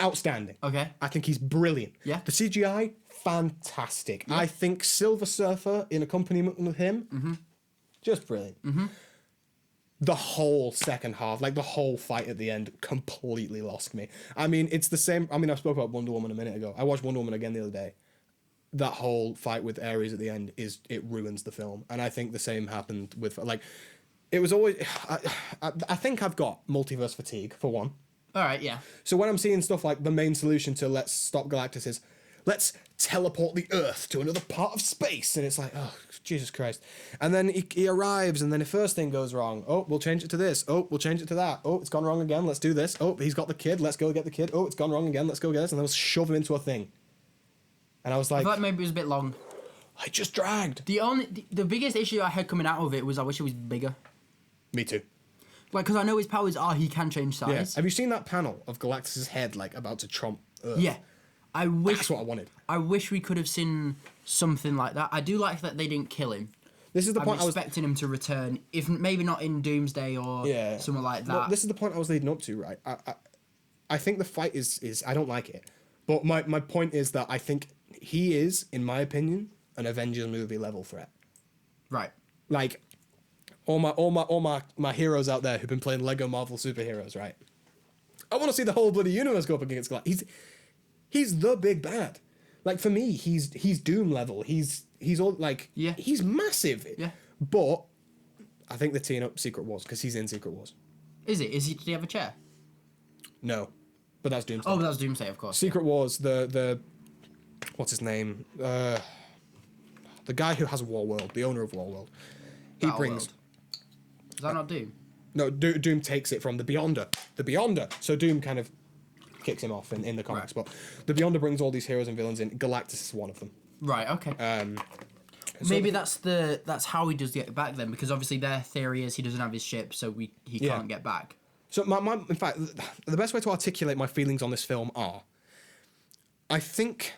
Outstanding. Okay. I think he's brilliant. Yeah. The CGI, fantastic. Yeah. I think Silver Surfer in accompaniment with him, just brilliant. the whole second half, like the whole fight at the end, completely lost me. I mean, it's the same. I mean, I spoke about Wonder Woman a minute ago. I watched Wonder Woman again the other day. That whole fight with Ares at the end it ruins the film, and I think the same happened with like, it was always. I think I've got multiverse fatigue for one. All right, yeah. So when I'm seeing stuff like the main solution to let's stop Galactus is let's teleport the Earth to another part of space, and it's like, oh, Jesus Christ. And then he arrives, and then the first thing goes wrong. Oh, we'll change it to this. Oh, we'll change it to that. Oh, it's gone wrong again. Let's do this. Oh, he's got the kid. Let's go get the kid. Oh, it's gone wrong again. Let's go get this. And then we'll shove him into a thing. And I was like... I thought maybe it was a bit long. I just dragged. The biggest issue I had coming out of it was I wish it was bigger. Me too. Like, because I know his powers are he can change size. Yeah. Have you seen that panel of Galactus' head, like, about to tromp Earth? Yeah. That's what I wanted. I wish we could have seen something like that. I do like that they didn't kill him. This is the point I was expecting him to return, if maybe not in Doomsday or something like that. Well, this is the point I was leading up to, right? I think the fight is I don't like it, but my point is that I think he is, in my opinion, an Avengers movie level threat. Right. Like all my heroes out there who've been playing Lego Marvel superheroes, right? I want to see the whole bloody universe go up against Galactus. He's the big bad. Like, for me, he's Doom level. He's all like, he's massive. Yeah. But I think they're teeing up Secret Wars because he's in Secret Wars. Is it? Did he have a chair? No, but that's Doomsday. Oh, that's Doomsday, of course. Secret Wars. The what's his name? The guy who has Warworld, the owner of Warworld. He brings. Is that not Doom? No, Doom takes it from the Beyonder. The Beyonder. So Doom kind of kicks him off in the comics, but the Beyonder brings all these heroes and villains in. Galactus is one of them. Right. Okay. Maybe that's how he does get back then, because obviously their theory is he doesn't have his ship, so he can't get back. So in fact, the best way to articulate my feelings on this film are, I think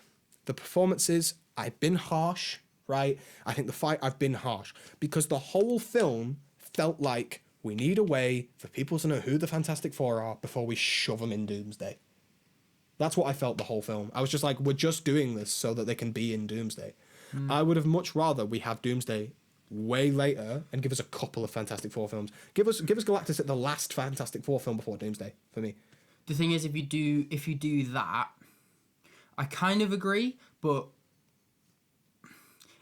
the performances, I've been harsh, right? I think the fight, I've been harsh, because the whole film felt like we need a way for people to know who the Fantastic Four are before we shove them in Doomsday. That's what I felt the whole film. I was just like, we're just doing this so that they can be in Doomsday. I would have much rather we have Doomsday way later and give us a couple of Fantastic Four films. Give us Galactus at the last Fantastic Four film before Doomsday, for me. The thing is, if you do that, I kind of agree, but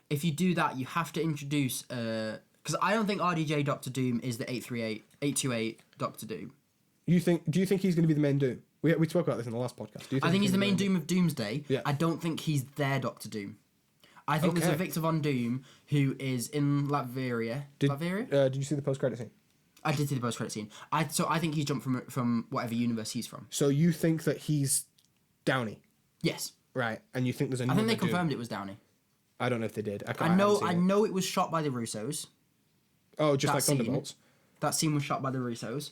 if you do that, you have to introduce... Because I don't think RDJ Doctor Doom is the 828 Doctor Doom. Do you think he's going to be the main Doom? We spoke about this in the last podcast. I think he's the main Doom of Doomsday. Yeah. I don't think he's their Doctor Doom. I think there's a Victor Von Doom who is in Latveria. Did you see the post-credit scene? I did see the post-credit scene. So I think he's jumped from whatever universe he's from. So you think that he's Downey? Yes. Right, and you think there's another I think they confirmed Doom. it was Downey. I don't know if they did. I know it was shot by the Russos. Oh, just like Thunderbolts? That scene was shot by the Russos.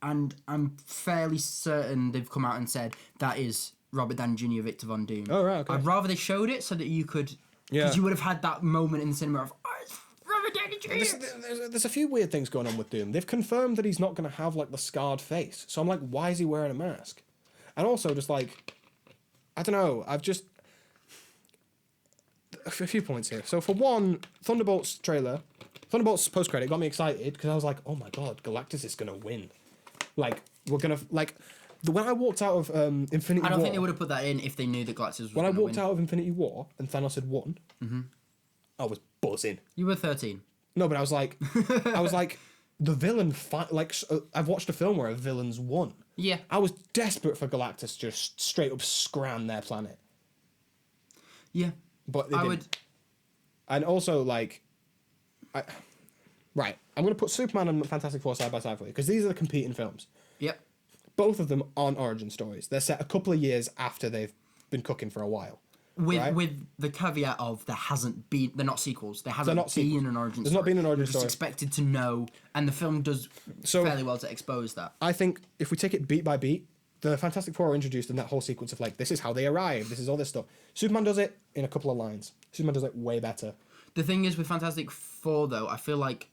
And I'm fairly certain they've come out and said that is Robert Downey Jr., Victor Von Doom. Oh, right, okay. I'd rather they showed it so that you could... Because you would have had that moment in the cinema of, oh, it's Robert Downey Jr. There's a few weird things going on with Doom. They've confirmed that he's not going to have, like, the scarred face. So I'm like, why is he wearing a mask? And also, just, like... I don't know. I've just... A few points here. So, for one, Thunderbolts trailer... Thunderbolts post-credit got me excited because I was like, oh my god, Galactus is going to win. Like, we're going to... Like, when I walked out of Infinity War... I don't think they would have put that in if they knew that Galactus was When I walked out of Infinity War and Thanos had won, I was buzzing. You were 13. No, but I was like... the villain fight... Like, I've watched a film where a villain's won. Yeah. I was desperate for Galactus to just straight up scram their planet. Yeah. But they didn't. And also, like... Right, I'm going to put Superman and Fantastic Four side by side for you, because these are the competing films. Yep. Both of them aren't origin stories. They're set a couple of years after they've been cooking for a while. With the caveat of there hasn't been... They're not sequels. There hasn't been an origin story. There's not been an origin story. We're just expected to know, and the film does fairly well to expose that. I think if we take it beat by beat, the Fantastic Four are introduced in that whole sequence of, like, this is how they arrive, this is all this stuff. Superman does it in a couple of lines. Superman does it way better. The thing is with Fantastic Four, though, I feel like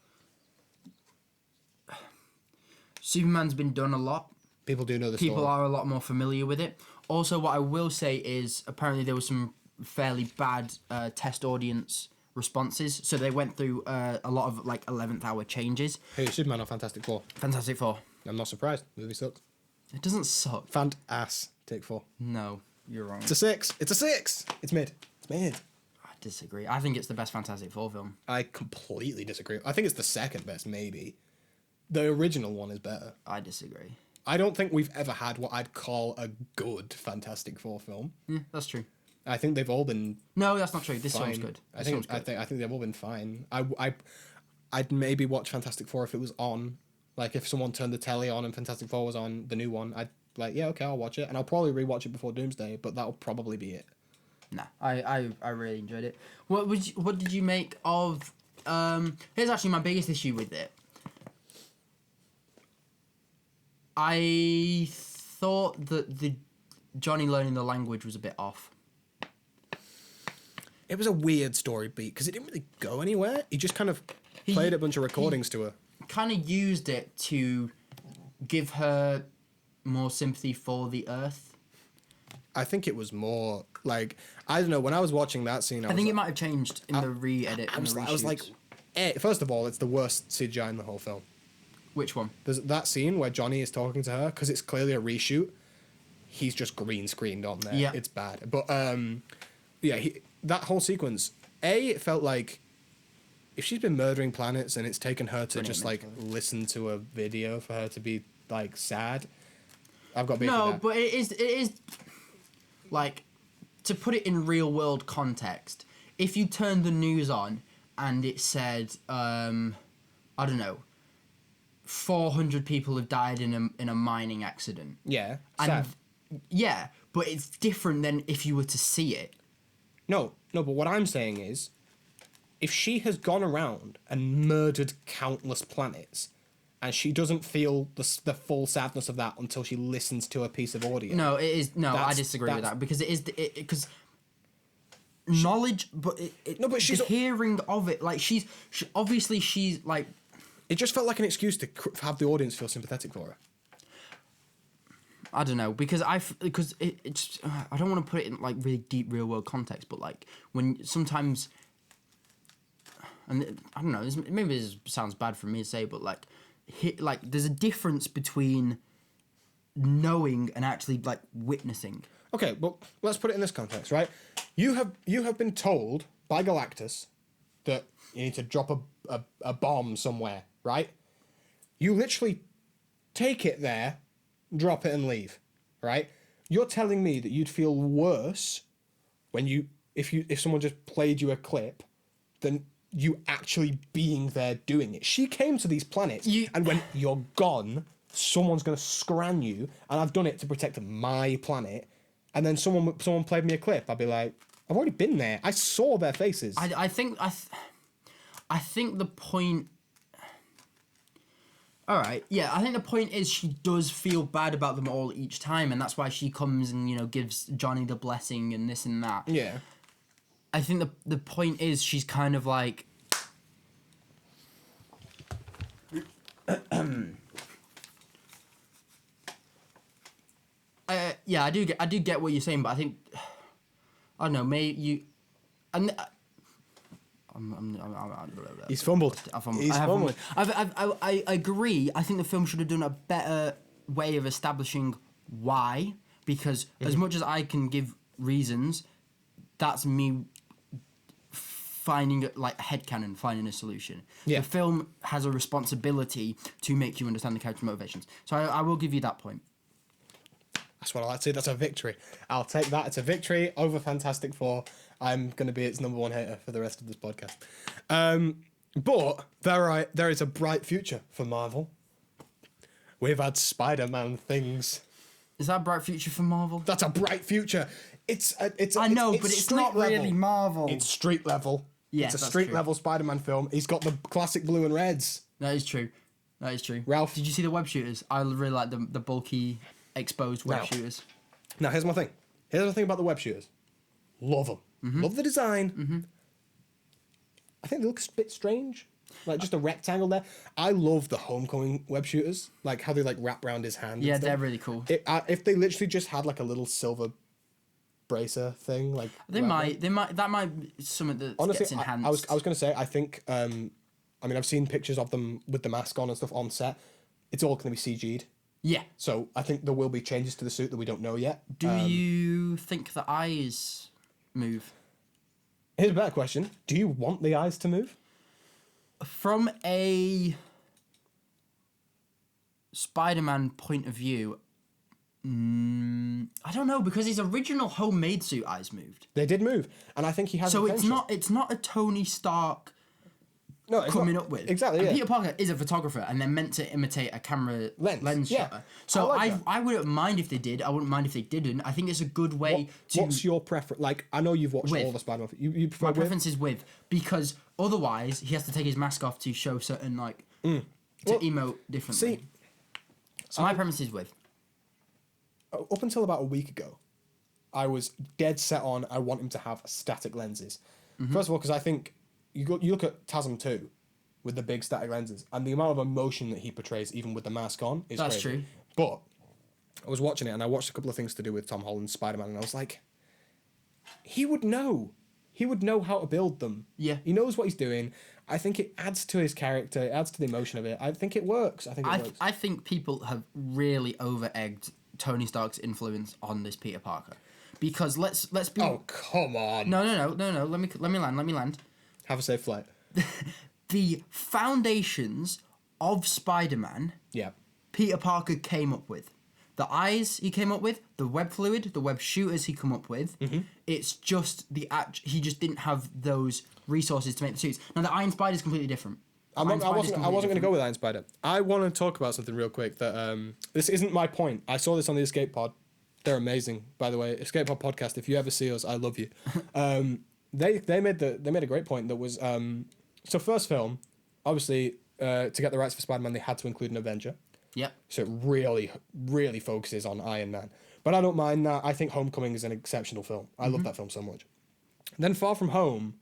Superman's been done a lot. People do know the story. People are a lot more familiar with it. Also, what I will say is apparently there was some fairly bad test audience responses. So they went through a lot of like 11th hour changes. Hey, Superman or Fantastic Four? Fantastic Four. I'm not surprised. The movie sucks. It doesn't suck. Fantastic Four. No, you're wrong. It's a 6. It's a 6. It's mid. It's mid. I disagree. I think it's the best Fantastic Four film. I completely disagree. I think it's the second best, maybe. The original one is better. I disagree. I don't think we've ever had what I'd call a good Fantastic Four film. Yeah, that's true. I think they've all been. No, that's not true. This fine. one's good. I think they've all been fine. I'd maybe watch Fantastic Four if it was on. Like if someone turned the telly on and Fantastic Four was on, the new one, I'd like, yeah, okay, I'll watch it, and I'll probably rewatch it before Doomsday, but that'll probably be it. Nah, I really enjoyed it. What did you make of? Here's actually my biggest issue with it. I thought that the Johnny learning the language was a bit off. It was a weird story beat because it didn't really go anywhere. He just kind of played a bunch of recordings to her. Kind of used it to give her more sympathy for the Earth. I think it was more like, I don't know, when I was watching that scene, I think it might have changed in the re-edit and the reshoots. I was like, first of all, it's the worst CGI in the whole film. Which one? There's that scene where Johnny is talking to her, because it's clearly a reshoot. He's just green screened on there. Yeah. It's bad. But, that whole sequence, it felt like if she's been murdering planets and it's taken her to just, like, listen to a video for her to be, like, sad, I've got beef with that. But it is, like, to put it in real-world context, if you turned the news on and it said, I don't know, 400 people have died in a mining accident. Yeah, sad. Yeah, but it's different than if you were to see it. No, but what I'm saying is, if she has gone around and murdered countless planets, and she doesn't feel the full sadness of that until she listens to a piece of audio. No, it is. No, I disagree with that because it is because knowledge, but but she's the hearing of it. Like she's obviously like. It just felt like an excuse to have the audience feel sympathetic for her. I don't know because it's I don't want to put it in like really deep real world context, but like when sometimes, and I don't know, maybe this sounds bad for me to say, but like there's a difference between knowing and actually like witnessing. Okay, well let's put it in this context, right? You have been told by Galactus that you need to drop a bomb somewhere, right? You literally take it there, drop it and leave, right? You're telling me that you'd feel worse when if someone just played you a clip than you actually being there doing it. She came to these planets, and when you're gone, someone's going to scran you, and I've done it to protect my planet, and then someone played me a clip, I'd be like, I've already been there. I saw their faces. I think the point... Alright, yeah, I think the point is she does feel bad about them all each time, and that's why she comes and, gives Johnny the blessing and this and that. Yeah. I think the point is she's kind of like... yeah, I do get what you're saying, but I think... I don't know, maybe you... He's fumbled. He's fumbled. I agree. I think the film should have done a better way of establishing why, because as much as I can give reasons, that's me finding like headcanon, finding a solution. Yeah. The film has a responsibility to make you understand the character motivations. So I will give you that point. That's what I like to see. That's a victory. I'll take that. It's a victory over Fantastic Four. I'm going to be its number one hater for the rest of this podcast. But there is a bright future for Marvel. We've had Spider-Man things. Is that a bright future for Marvel? That's a bright future. It's but it's not level. Really Marvel. It's street level. Yeah, it's a street level Spider-Man film. He's got the classic blue and reds. That is true. Ralph, did you see the web shooters? I really like the bulky, exposed web shooters. Now here's my thing. Here's the thing about the web shooters. Love them. Mm-hmm. Love the design. Mm-hmm. I think they look a bit strange. Like just a rectangle there. I love the Homecoming web shooters. Like how they like wrap around his hand. Yeah, they're really cool. If they literally just had like a little silver bracer thing. Like that might be something that honestly, gets enhanced. I was going to say, I think, I mean, I've seen pictures of them with the mask on and stuff on set. It's all going to be CG'd. Yeah. So I think there will be changes to the suit that we don't know yet. Do you think the eyes move? Here's a better question. Do you want the eyes to move? From a Spider-Man point of view, I don't know, because his original homemade suit eyes moved. They did move, and I think he has. So potential. it's not a Tony Stark coming up with. Exactly. And yeah. Peter Parker is a photographer, and they're meant to imitate a camera lens yeah. shutter. So I wouldn't mind if they did. I wouldn't mind if they didn't. I think it's a good way to. What's your preference? Like, I know you've watched all the Spider-Man. You prefer my preference is with, because otherwise he has to take his mask off to show certain to emote differently. See, so my preference is with. Up until about a week ago, I was dead set on I want him to have static lenses. Mm-hmm. First of all, because I think you look at TASM 2 with the big static lenses, and the amount of emotion that he portrays, even with the mask on, is That's crazy. true. But I was watching it, and I watched a couple of things to do with Tom Holland's Spider-Man, and I was like, he would know. He would know how to build them. Yeah. He knows what he's doing. I think it adds to his character. It adds to the emotion of it. I think it works. I think people have really over-egged Tony Stark's influence on this Peter Parker, because let's be. Oh, come on! No. Let me land. Have a safe flight. The foundations of Spider-Man. Yeah. Peter Parker came up with. The eyes he came up with, the web fluid, the web shooters he come up with. Mm-hmm. It's just he just didn't have those resources to make the suits. Now the Iron Spider is completely different. I wasn't going to go with Iron Spider. I want to talk about something real quick that this isn't my point. I saw this on the Escape Pod. They're amazing, by the way. Escape Pod podcast. If you ever see us, I love you. They made a great point that was so first film, obviously to get the rights for Spider-Man they had to include an Avenger. Yep. So it really focuses on Iron Man. But I don't mind that. I think Homecoming is an exceptional film. I love that film so much. Then Far From Home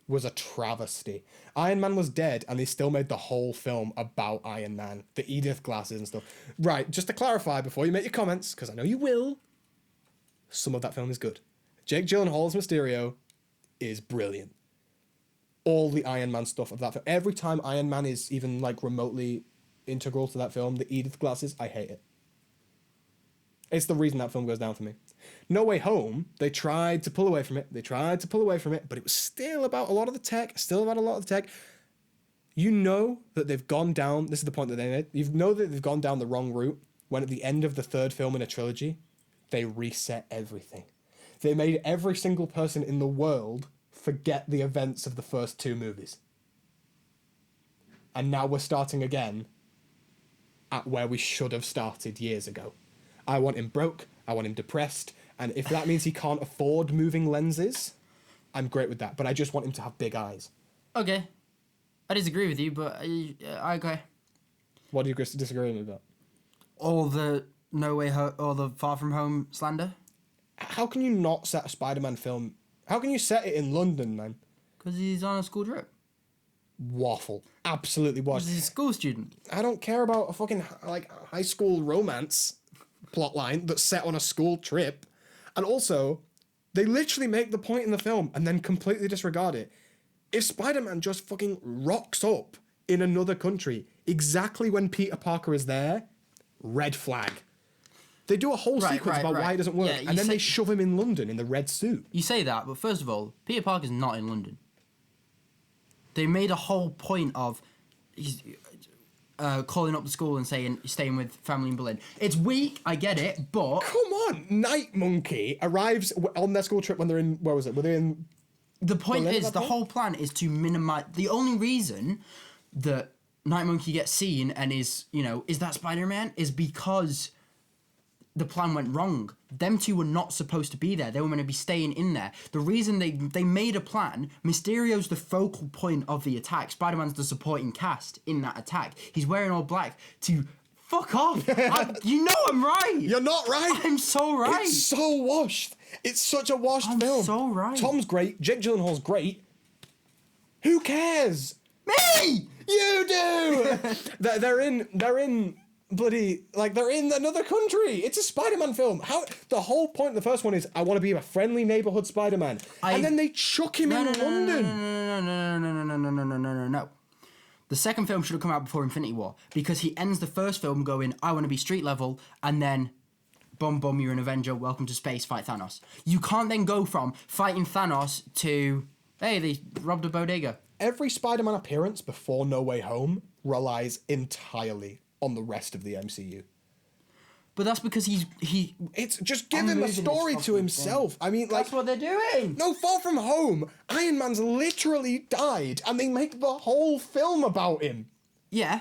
was a travesty. Iron Man was dead, and they still made the whole film about Iron Man, the Edith glasses and stuff. Right, just to clarify before you make your comments, because I know you will, some of that film is good. Jake Gyllenhaal's Mysterio is brilliant. All the Iron Man stuff of that film. Every time Iron Man is even remotely integral to that film, the Edith glasses, I hate it. It's the reason that film goes down for me. No Way Home, they tried to pull away from it, but it was still about a lot of the tech, You know that they've gone down, this is the point that they made, you know that they've gone down the wrong route when at the end of the third film in a trilogy, they reset everything. They made every single person in the world forget the events of the first two movies. And now we're starting again at where we should have started years ago. I want him broke, I want him depressed, and if that means he can't afford moving lenses, I'm great with that. But I just want him to have big eyes. Okay. I disagree with you, but I agree. What do you disagree with that? All the No Way Home, or the Far From Home slander? How can you not set a Spider-Man film? How can you set it in London, man? Because he's on a school trip. Waffle. Absolutely waffle. He's a school student. I don't care about a fucking high school romance plotline that's set on a school trip. And also, they literally make the point in the film and then completely disregard it. If Spider-Man just fucking rocks up in another country exactly when Peter Parker is there, red flag. They do a whole sequence about why it doesn't work, and then they shove him in London in the red suit. You say that, but first of all, Peter Parker's not in London. They made a whole point of he's calling up the school and saying he's staying with family in Berlin. It's weak, I get it, but... Come on! Night Monkey arrives on their school trip when they're in... Where was it? Were they in... The point is, the whole plan is to minimise... The only reason that Night Monkey gets seen and is that Spider-Man is because the plan went wrong. Them two were not supposed to be there. They were meant to be staying in there. The reason they made a plan, Mysterio's the focal point of the attack. Spider-Man's the supporting cast in that attack. He's wearing all black to... Fuck off! You know I'm right! You're not right! I'm so right! It's so washed! It's such a washed film. I'm so right. Tom's great. Jake Gyllenhaal's great. Who cares? Me! You do! they're in bloody, like, they're in another country. It's a Spider-Man film. How the whole point of the first one is I want to be a friendly neighborhood Spider-Man, and then they chuck him in London. No. The second film should have come out before Infinity War because he ends the first film going, I want to be street level, and then boom, you're an Avenger, welcome to space, fight Thanos. You can't then go from fighting Thanos to, hey, they robbed a bodega. Every Spider-Man appearance before No Way Home relies entirely on the rest of the MCU. But that's because it's just give him a story to himself. I mean, like... That's what they're doing. No, Far From Home, Iron Man's literally died, and they make the whole film about him. Yeah.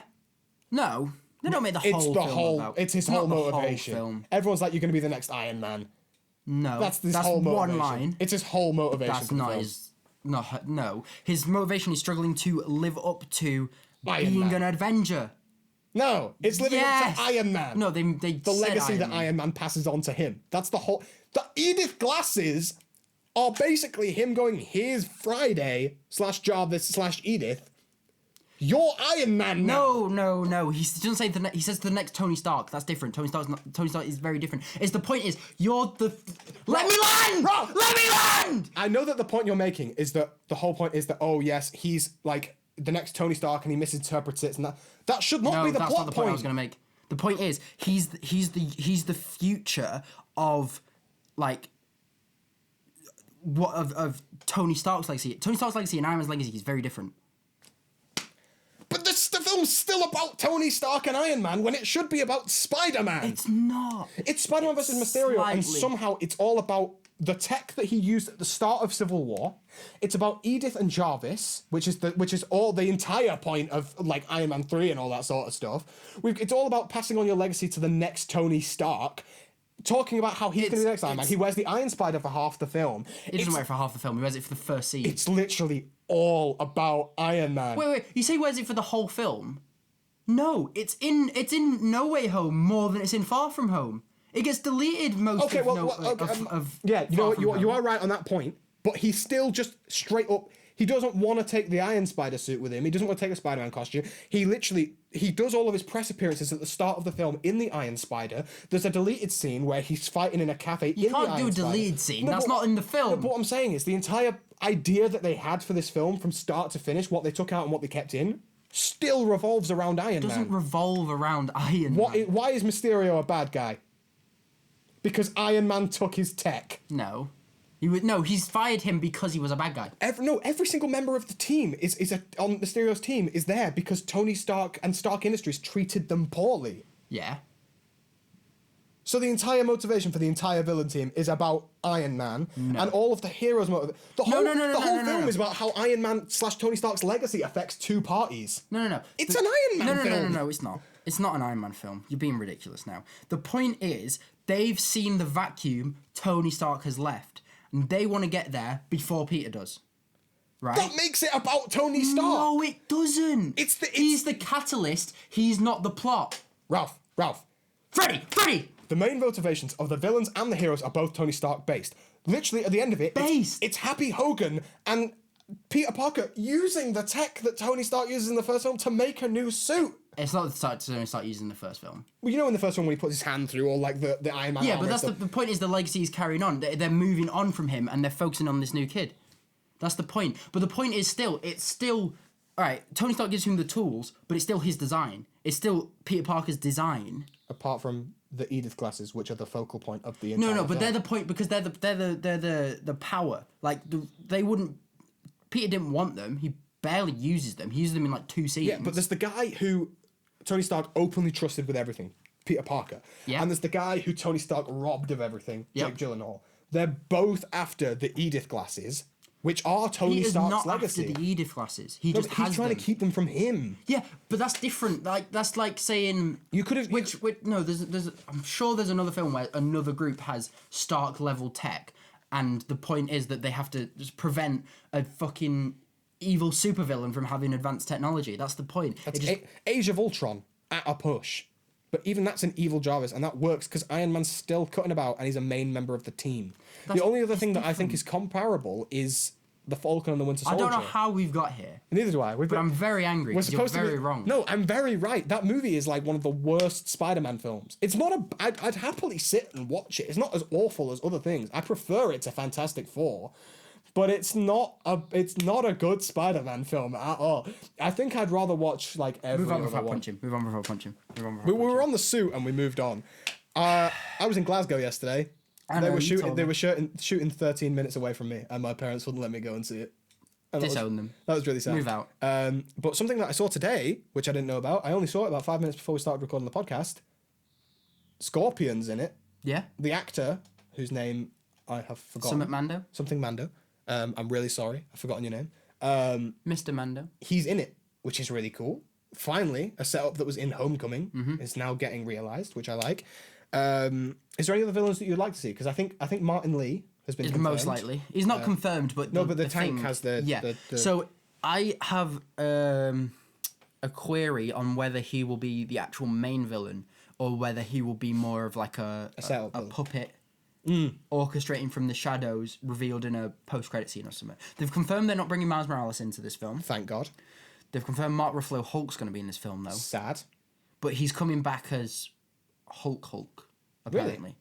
No. They don't make the whole film about... It's his whole motivation. Film. Everyone's like, you're going to be the next Iron Man. No. That's whole motivation. One line. It's his whole motivation. That's not his... No. His motivation is struggling to live up to being an Avenger. No, it's living up to Iron Man. No, they the legacy that Iron Man passes on to him. That's the whole... The Edith glasses are basically him going, here's Friday / Jarvis / Edith. You're Iron Man now. No. He doesn't say he says the next Tony Stark. That's different. Tony Stark is very different. The point is, you're the... Let me land! Bro, let me land! I know that the point you're making is that the whole point is that, oh yes, he's like the next Tony Stark and he misinterprets it and that should not be the plot point. No, that's not the point I was going to make. The point is, he's the future of, like, of Tony Stark's legacy. Tony Stark's legacy and Iron Man's legacy is very different. But the film's still about Tony Stark and Iron Man when it should be about Spider-Man. It's not. It's Spider-Man versus Mysterio, and somehow it's all about the tech that he used at the start of Civil War. It's about Edith and Jarvis, which is all the entire point of like Iron Man 3 and all that sort of stuff. It's all about passing on your legacy to the next Tony Stark. Talking about how he's going to be the next Iron Man. He wears the Iron Spider for half the film. He doesn't wear it for half the film. He wears it for the first scene. It's literally all about Iron Man. Wait. You say he wears it for the whole film? No, it's in No Way Home more than it's in Far From Home. It gets deleted most yeah, you know what? You are right on that point. But he's still just straight up... He doesn't want to take the Iron Spider suit with him. He doesn't want to take a Spider-Man costume. He does all of his press appearances at the start of the film in the Iron Spider. There's a deleted scene where he's fighting in a cafe in the Iron Spider. You can't do a deleted scene. That's not in the film. But what I'm saying is the entire idea that they had for this film from start to finish, what they took out and what they kept in, still revolves around Iron Man. It doesn't revolve around Iron Man. Why is Mysterio a bad guy? Because Iron Man took his tech. No. He's fired him because he was a bad guy. Every single member of the team on Mysterio's team is there because Tony Stark and Stark Industries treated them poorly. Yeah. So the entire motivation for the entire villain team is about Iron Man, and all of the heroes' motivation. The whole film is about how Iron Man / Tony Stark's legacy affects two parties. No. It's an Iron Man film. No, it's not. It's not an Iron Man film. You're being ridiculous now. The point is, they've seen the vacuum Tony Stark has left. And they want to get there before Peter does. Right? That makes it about Tony Stark. No, it doesn't. He's the catalyst. He's not the plot. Ralph. Freddy! The main motivations of the villains and the heroes are both Tony Stark based. Literally, at the end of it, it's Happy Hogan and Peter Parker using the tech that Tony Stark uses in the first film to make a new suit. It's not the Tony Stark using the first film. Well, you know in the first one when he puts his hand through all like the Iron Man. Yeah, but that's the point is the legacy is carrying on. They're moving on from him and they're focusing on this new kid. That's the point. But the point is it's still all right. Tony Stark gives him the tools, but it's still his design. It's still Peter Parker's design. Apart from the Edith glasses, which are the focal point of the entire. No, but they're the point because they're the power. Like they wouldn't. Peter didn't want them. He barely uses them. He uses them in like 2 scenes. Yeah, but there's the guy who Tony Stark openly trusted with everything, Peter Parker. Yeah. And there's the guy who Tony Stark robbed of everything, Jake Gyllenhaal. They're both after the Edith glasses, which are Tony Stark's legacy. After the Edith glasses. He's trying to keep them from him. Yeah, but that's different. Like that's like saying you could have. There's. I'm sure there's another film where another group has Stark level tech, and the point is that they have to just prevent a fucking evil supervillain from having advanced technology. That's the point. That's Age of Ultron at a push. But even that's an evil Jarvis, and that works because Iron Man's still cutting about and he's a main member of the team. The only other thing that I think is comparable is The Falcon and the Winter Soldier. I don't know how we've got here. Neither do I. But I'm very angry because you're very wrong. No, I'm very right. That movie is like one of the worst Spider-Man films. It's not I'd happily sit and watch it. It's not as awful as other things. I prefer it to Fantastic Four. But it's not a good Spider-Man film at all. I think I'd rather watch like every Move on other before I one. punch him. Move on before I punch him. We were on the suit and we moved on. I was in Glasgow yesterday. They were shooting 13 minutes away from me, and my parents wouldn't let me go and see it. Disown them. That was really sad. Move out. But something that I saw today, which I didn't know about, I only saw it about 5 minutes before we started recording the podcast. Scorpion's in it. Yeah. The actor, whose name I have forgotten. Something Mando. I'm really sorry. I've forgotten your name. Mr. Mando. He's in it, which is really cool. Finally, a setup that was in Homecoming is now getting realised, which I like. Is there any other villains that you'd like to see? Because I think Martin Lee has been confirmed. Most likely. He's not confirmed, but but the tank has the... Yeah. So I have a query on whether he will be the actual main villain or whether he will be more of like a puppet orchestrating from the shadows revealed in a post-credit scene or something. They've confirmed they're not bringing Miles Morales into this film. Thank God. They've confirmed Mark Ruffalo Hulk's going to be in this film, though. Sad. But he's coming back as Hulk, apparently.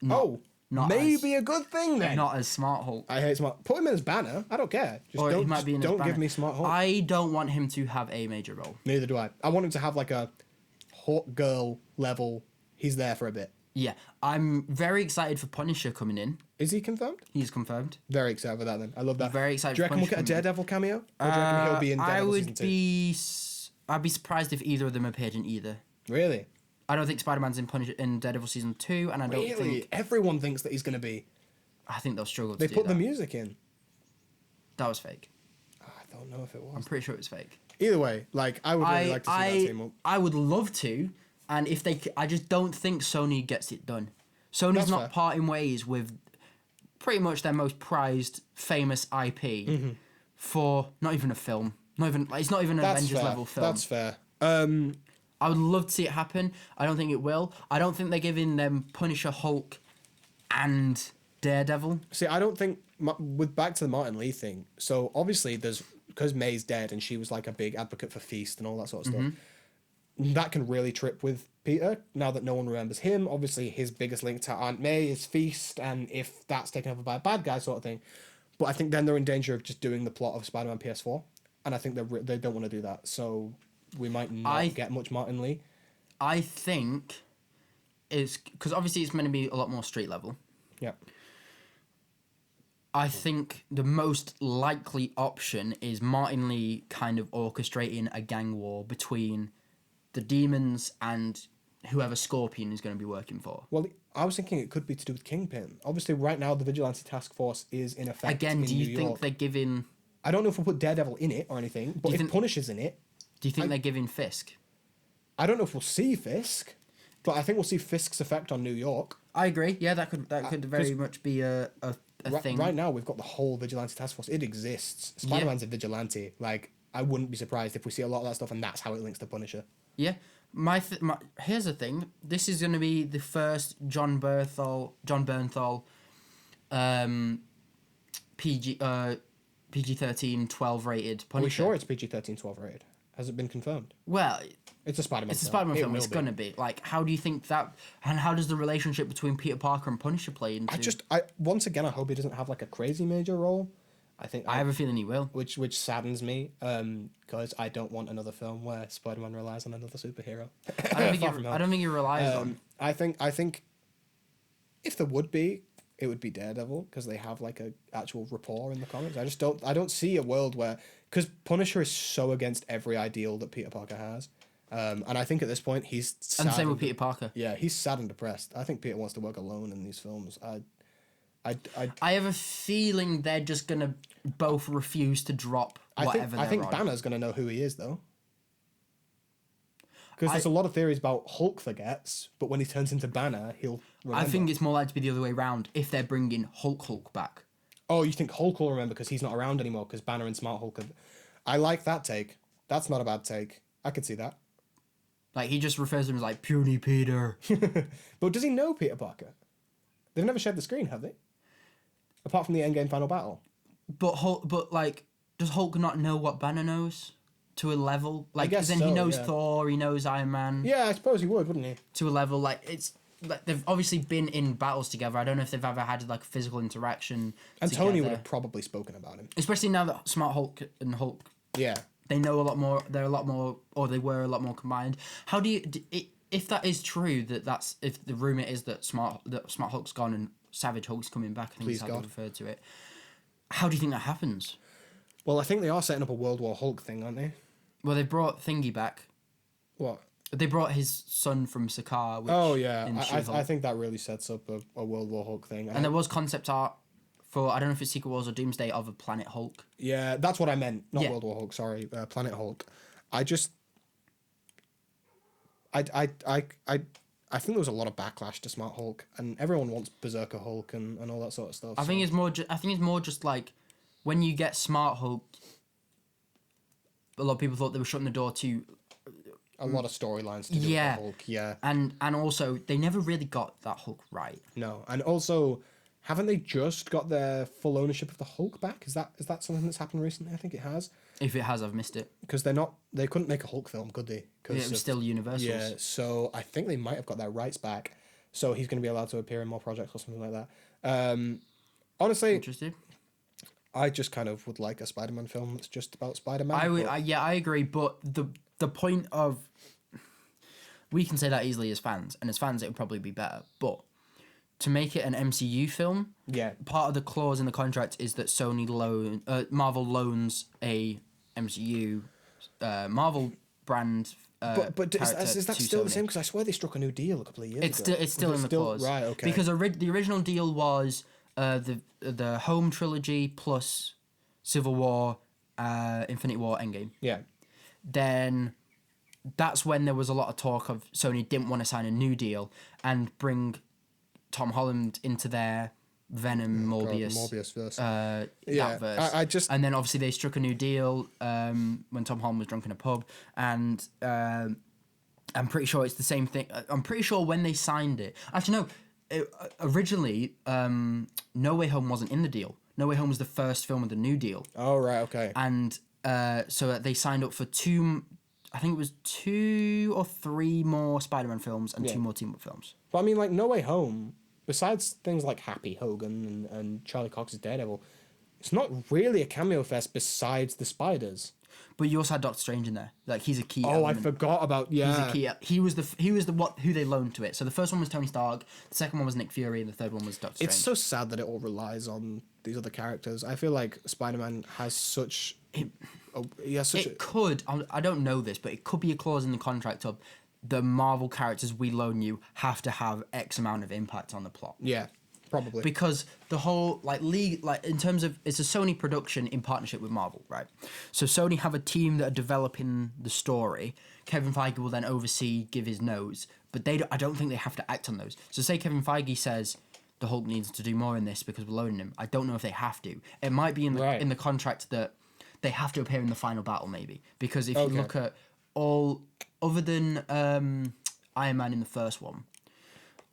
Really? Maybe a good thing then. Not as Smart Hulk. I hate Smart. Put him in as Banner. I don't care. Don't give me Smart Hulk. I don't want him to have a major role. Neither do I. I want him to have like a Hawk Girl level. He's there for a bit. Yeah, I'm very excited for Punisher coming in. Is he confirmed? He's confirmed. Very excited for that then. I love that. Very excited. Do you reckon we'll get a Daredevil cameo? Or do you reckon he'll be in Daredevil season 2? I'd be surprised if either of them appeared in either. Really? I don't think Spider-Man's in Daredevil season 2, and I don't think everyone thinks that he's going to be. I think they'll struggle. They put the music in. That was fake. I don't know if it was. I'm pretty sure it was fake. Either way, like I would really like to see that team up. I would love to, and if they, I just don't think Sony gets it done. Sony's not parting ways with pretty much their most prized, famous IP for not even a film. It's not even an Avengers level film. That's fair. I would love to see it happen. I don't think it will. I don't think they're giving them Punisher, Hulk, and Daredevil. See, I don't think with back to the Martin Lee thing. So obviously, because May's dead and she was like a big advocate for Feast and all that sort of stuff. That can really trip with Peter now that no one remembers him. Obviously, his biggest link to Aunt May is Feast, and if that's taken over by a bad guy sort of thing. But I think then they're in danger of just doing the plot of Spider-Man PS4, and I think they don't want to do that. So we might not get much Martin Lee. I think it's because obviously it's meant to be a lot more street level. Yeah. I think the most likely option is Martin Lee kind of orchestrating a gang war between the demons and whoever Scorpion is going to be working for. Well, I was thinking it could be to do with Kingpin. Obviously, right now the Vigilante Task Force is in effect. Again, do you think they're giving? I don't know if we'll put Daredevil in it or anything, but if Punisher's in it, do you think they're giving Fisk? I don't know if we'll see Fisk, but I think we'll see Fisk's effect on New York. I agree. Yeah, that could very much be a thing. Right now, we've got the whole Vigilante Task Force. It exists. Spider-Man's a vigilante. Like, I wouldn't be surprised if we see a lot of that stuff, and that's how it links to Punisher. Yeah. Here's the thing. This is going to be the first John Bernthal, PG-13, 12 rated Punisher. Are we sure it's PG-13, 12 rated? Has it been confirmed? Well, it's a Spider-Man film. It's a Spider-Man film. It's going to be. Like, how do you think that... And how does the relationship between Peter Parker and Punisher play into... Once again, I hope he doesn't have, like, a crazy major role. I have a feeling he will. Which saddens me, because I don't want another film where Spider-Man relies on another superhero. I don't think he relies on... I think if there would be, it would be Daredevil, because they have, like, a actual rapport in the comics. I don't see a world where... Because Punisher is so against every ideal that Peter Parker has. And I think at this point, he's sad. And same with Peter Parker. Yeah, he's sad and depressed. I think Peter wants to work alone in these films. I have a feeling they're just going to both refuse to drop whatever I think Banner's going to know who he is, though. Because there's a lot of theories about Hulk forgets, but when he turns into Banner, he'll remember. I think it's more likely to be the other way around if they're bringing Hulk back. Oh, you think Hulk will remember because he's not around anymore because Banner and Smart Hulk... I like that take. That's not a bad take. I could see that. Like, he just refers to him as, like, puny Peter. But does he know Peter Parker? They've never shared the screen, have they? Apart from the Endgame final battle. But like, does Hulk not know what Banner knows? To a level, like, as in he knows Thor, he knows Iron Man. Yeah, I suppose he would, wouldn't he? To a level, like, it's like they've obviously been in battles together. I don't know if they've ever had like a physical interaction. And together. Tony would have probably spoken about him, especially now that Smart Hulk and Hulk. Yeah, they know a lot more. They're a lot more, or they were a lot more combined. How do you, if that is true, that's if the rumor is that Smart Hulk's gone and Savage Hulk's coming back, I think is how they referred to it. How do you think that happens? Well, I think they are setting up a World War Hulk thing, aren't they? Well, they brought Thingy back. What? They brought his son from Sakaar. I think that really sets up a World War Hulk thing. And there was concept art for, I don't know if it's Secret Wars or Doomsday, of a Planet Hulk. Yeah, that's what I meant. Not World War Hulk, sorry. Planet Hulk. I think there was a lot of backlash to Smart Hulk, and everyone wants Berserker Hulk and all that sort of stuff. I think it's more just like, when you get Smart Hulk, a lot of people thought they were shutting the door to a lot of storylines to do with Hulk. Yeah. And also, they never really got that Hulk right. No. And also, haven't they just got their full ownership of the Hulk back? Is that something that's happened recently? I think it has. If it has, I've missed it. Because they couldn't make a Hulk film, could they? It was still Universal's. Yeah, so I think they might have got their rights back. So he's going to be allowed to appear in more projects or something like that. Honestly... Interesting. I just kind of would like a Spider-Man film that's just about Spider-Man. I agree, but the point of... We can say that easily as fans, and as fans it would probably be better, but to make it an MCU film, part of the clause in the contract is that Marvel loans a MCU Marvel brand but is that still Sony. The same? Because I swear they struck a new deal a couple of years ago. It's still in the clause. Right, okay. Because the original deal was... the Home trilogy plus Civil War, Infinity War, Endgame. Yeah. Then that's when there was a lot of talk of Sony didn't want to sign a new deal and bring Tom Holland into their Venom, Morbius verse. That verse. I just... And then obviously they struck a new deal when Tom Holland was drunk in a pub, and I'm pretty sure it's the same thing. I'm pretty sure when they signed it... Actually, no. Originally, No Way Home wasn't in the deal. No Way Home was the first film of the new deal. Oh, right, okay. And so they signed up for I think it was 2 or 3 more Spider-Man films and 2 more team-up films. But I mean, like, No Way Home, besides things like Happy Hogan and Charlie Cox's Daredevil, it's not really a cameo fest besides the spiders. But you also had Doctor Strange in there. Like, he's a key element. I forgot about... Yeah. He's a key... He was who they loaned to it. So the first one was Tony Stark, the second one was Nick Fury, and the third one was Doctor Strange. It's so sad that it all relies on these other characters. I feel like Spider-Man has such... I don't know this, but it could be a clause in the contract of the Marvel characters we loan you have to have X amount of impact on the plot. Yeah. Probably. Because the whole, in terms of, it's a Sony production in partnership with Marvel, right? So Sony have a team that are developing the story. Kevin Feige will then oversee, give his notes, but I don't think they have to act on those. So say Kevin Feige says the Hulk needs to do more in this because we're loaning him. I don't know if they have to. It might be in the contract that they have to appear in the final battle, maybe. Because if you look at all, other than Iron Man in the first one,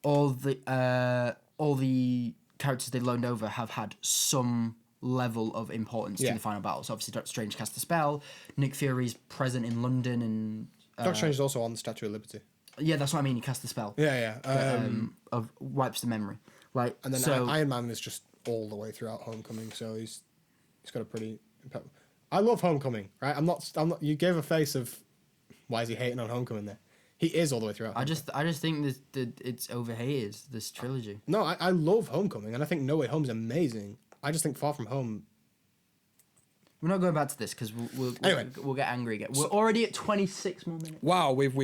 all the characters they loaned over have had some level of importance to the final battle. So obviously Doctor Strange cast the spell. Nick Fury's present in London, and Doctor Strange is also on the Statue of Liberty. Yeah, that's what I mean. He cast the spell. Yeah. Of wipes the memory. Like, and then Iron Man is just all the way throughout Homecoming. So he's got a pretty. I love Homecoming. Right. I'm not. You gave a face of why is he hating on Homecoming there? He is all the way throughout. I just think that it's overhated, this trilogy. No, I love Homecoming, and I think No Way Home's amazing. I just think Far From Home... We're not going back to this, because we'll get angry again. We're already at 26 more minutes. Wow, we've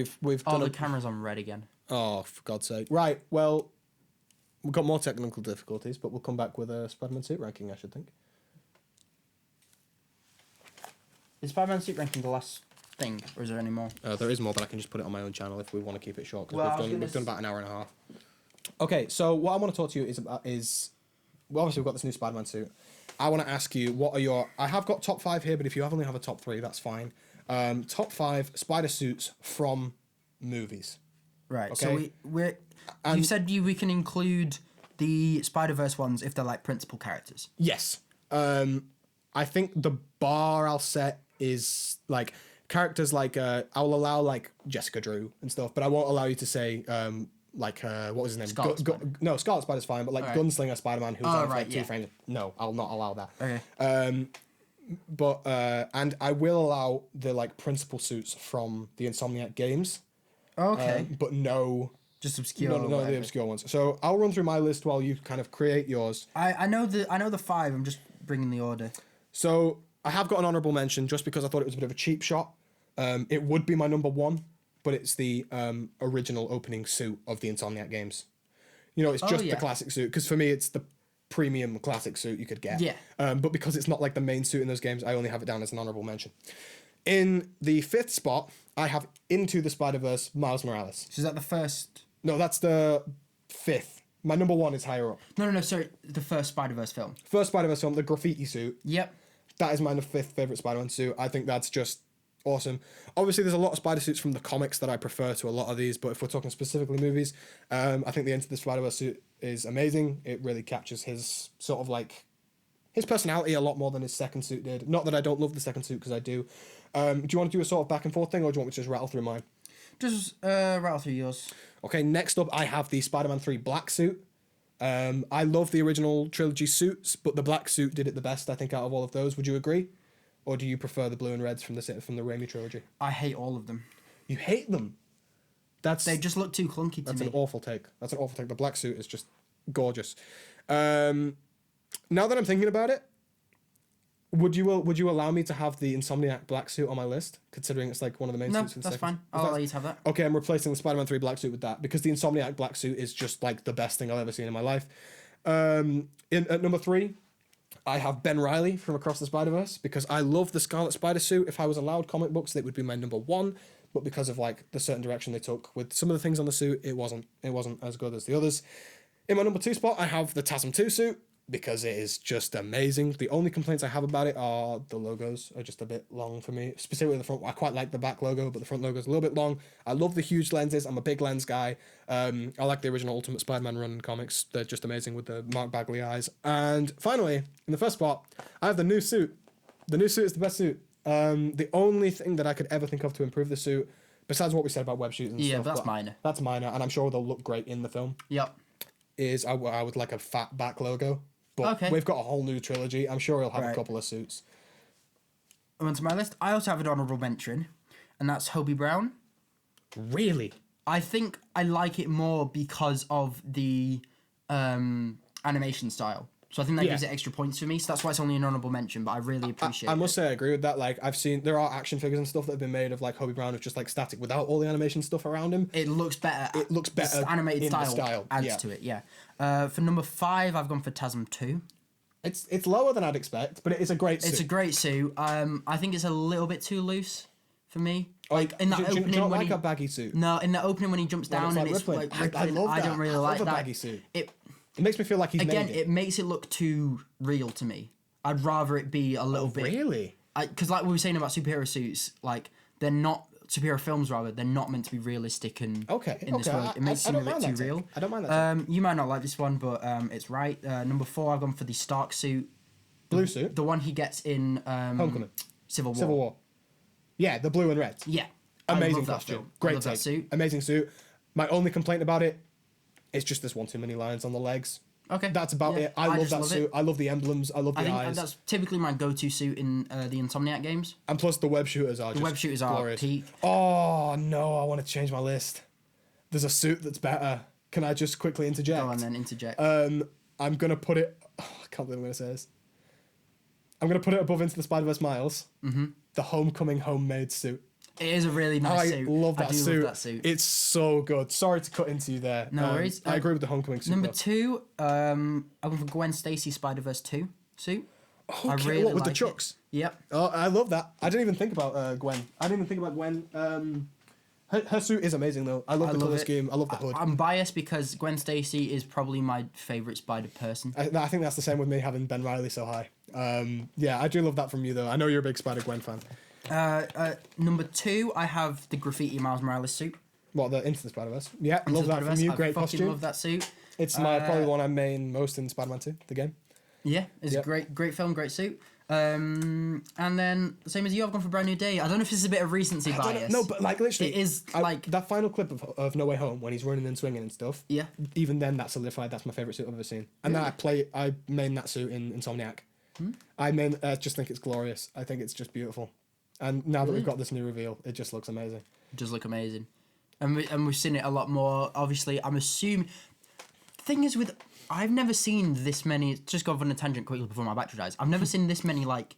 done... the camera's on red again. Oh, for God's sake. Right, well, we've got more technical difficulties, but we'll come back with a Spider-Man suit ranking, I should think. Is Spider-Man suit ranking the last... thing, or is there any more? There is more, but I can just put it on my own channel if we want to keep it short, because we've done about an hour and a half. Okay, so what I want to talk to you is well, obviously we've got this new Spider-Man suit. I want to ask you, what are your... I have got top 5 here, but if you only have a top 3, that's fine. Top 5 spider suits from movies. Right, okay? So you said we can include the Spider-Verse ones if they're like principal characters. Yes. I think the bar I'll set is like characters like I'll allow like Jessica Drew and stuff, but I won't allow you to say what was his name? No, Scarlet Spider's fine, but like Gunslinger Spider-Man who's on for like 2 frames. No, I'll not allow that. Okay. But and I will allow the like principal suits from the Insomniac games. Okay. But no. Just obscure. No, the obscure ones. So I'll run through my list while you kind of create yours. I know the 5. I'm just bringing the order. So I have got an honourable mention just because I thought it was a bit of a cheap shot. It would be my number 1, but it's the original opening suit of the Insomniac games. You know, it's just the classic suit because for me it's the premium classic suit you could get. Yeah. But because it's not like the main suit in those games, I only have it down as an honourable mention. In the 5th spot, I have Into the Spider-Verse Miles Morales. So is that the first? No, that's the 5th. My number 1 is higher up. No, sorry. The first Spider-Verse film. First Spider-Verse film, the graffiti suit. Yep. That is my 5th favourite Spider-Man suit. I think that's just awesome. Obviously, there's a lot of Spider suits from the comics that I prefer to a lot of these, but if we're talking specifically movies, I think the Into the Spider-Verse suit is amazing. It really captures his sort of like his personality a lot more than his second suit did. Not that I don't love the second suit, because I do. Do you want to do a sort of back and forth thing, or do you want me to just rattle through mine? Just rattle through yours. Okay, next up I have the Spider-Man 3 black suit. I love the original trilogy suits, but the black suit did it the best, I think, out of all of those. Would you agree? Or do you prefer the blue and reds from the Raimi trilogy? I hate all of them. You hate them? They just look too clunky to me. That's an awful take. The black suit is just gorgeous. Now that I'm thinking about it, would you allow me to have the Insomniac black suit on my list, considering it's like one of the main suits for the second? No, that's fine. I'll allow you to have that. Okay, I'm replacing the Spider-Man 3 black suit with that, because the Insomniac black suit is just like the best thing I've ever seen in my life. At number 3, I have Ben Reilly from Across the Spider-Verse, because I love the Scarlet Spider suit. If I was allowed comic books, that would be my number 1, but because of like the certain direction they took with some of the things on the suit, it wasn't as good as the others. In my number 2 spot, I have the TASM 2 suit, because it is just amazing. The only complaints I have about it are the logos are just a bit long for me. Specifically the front. I quite like the back logo, but the front logo is a little bit long. I love the huge lenses. I'm a big lens guy. I like the original Ultimate Spider-Man run comics. They're just amazing with the Mark Bagley eyes. And finally, in the first spot, I have the new suit. The new suit is the best suit. The only thing that I could ever think of to improve the suit, besides what we said about web shooting and stuff. Yeah, that's minor. That's minor, and I'm sure they'll look great in the film. Yep. Is I would like a fat back logo. But we've got a whole new trilogy. I'm sure he'll have a couple of suits. Onto my list. I also have an honourable mention, and that's Hobie Brown. Really? I think I like it more because of the animation style. So I think that gives it extra points for me. So that's why it's only an honourable mention, but I really appreciate it. I must say I agree with that. Like, there are action figures and stuff that have been made of like Hobie Brown of just like static without all the animation stuff around him. It looks better. The animated style adds to it, yeah. For number 5, I've gone for TASM 2. It's lower than I'd expect, but it is a great suit. It's a great suit. I think it's a little bit too loose for me. Like in that opening, do you not like a baggy suit? No, in the opening when he jumps down and it's like rippling, I don't really like that. I love a baggy suit. It makes me feel like he's again. made it. It makes it look too real to me. I'd rather it be a little bit. Really? Because like we were saying about superhero suits, like they're not superhero films. Rather, they're not meant to be realistic and in this world. It makes it seem a bit too real. I don't mind that. You might not like this one, but it's right. Number 4, I've gone for the Stark suit. Blue suit. The one he gets in Homecoming. Civil War. Yeah, the blue and red. Yeah. Amazing costume. Great take. Suit. Amazing suit. My only complaint about it is just there's one too many lines on the legs. Okay. That's about it. I love that suit. I love the emblems. I love the eyes. I think that's typically my go-to suit in the Insomniac games. And plus the web shooters are glorious. Peak. Oh, no, I want to change my list. There's a suit that's better. Can I just quickly interject? Go on then, interject. I'm going to put it... Oh, I can't believe I'm going to say this. I'm going to put it above Into the Spider-Verse Miles. Mm-hmm. The Homecoming homemade suit. It is a really nice suit. I love that suit. It's so good. Sorry to cut into you there. No worries. I agree with the Homecoming suit. Number 2, I'm going for Gwen Stacy Spider-Verse 2 suit. Okay, I really what, with the chucks? Yep. Oh, I love that. I didn't even think about Gwen. Her suit is amazing though. I love the colour scheme. I love the hood. I'm biased because Gwen Stacy is probably my favourite Spider person. I think that's the same with me having Ben Reilly so high. Yeah, I do love that from you though. I know you're a big Spider-Gwen fan. Number 2, I have the graffiti Miles Morales suit. What, the Into the Spider-Verse? Yeah, love that from you. Great costume. I love that suit. It's my probably one I main most in Spider-Man 2, the game. Yeah, it's a great film, great suit. And then, same as you, I've gone for Brand New Day. I don't know if this is a bit of recency bias. No, but like literally, it is like that final clip of No Way Home when he's running and swinging and stuff. Yeah. Even then, that solidified. That's my favorite suit I've ever seen. And then I main that suit in Insomniac. I just think it's glorious. I think it's just beautiful. And now that we've got this new reveal, it just looks amazing. It does look amazing. And we've seen it a lot more. Obviously, I'm assuming. Thing is with. I've never seen this many. Just go on a tangent quickly before my battery dies. I've never seen this many like.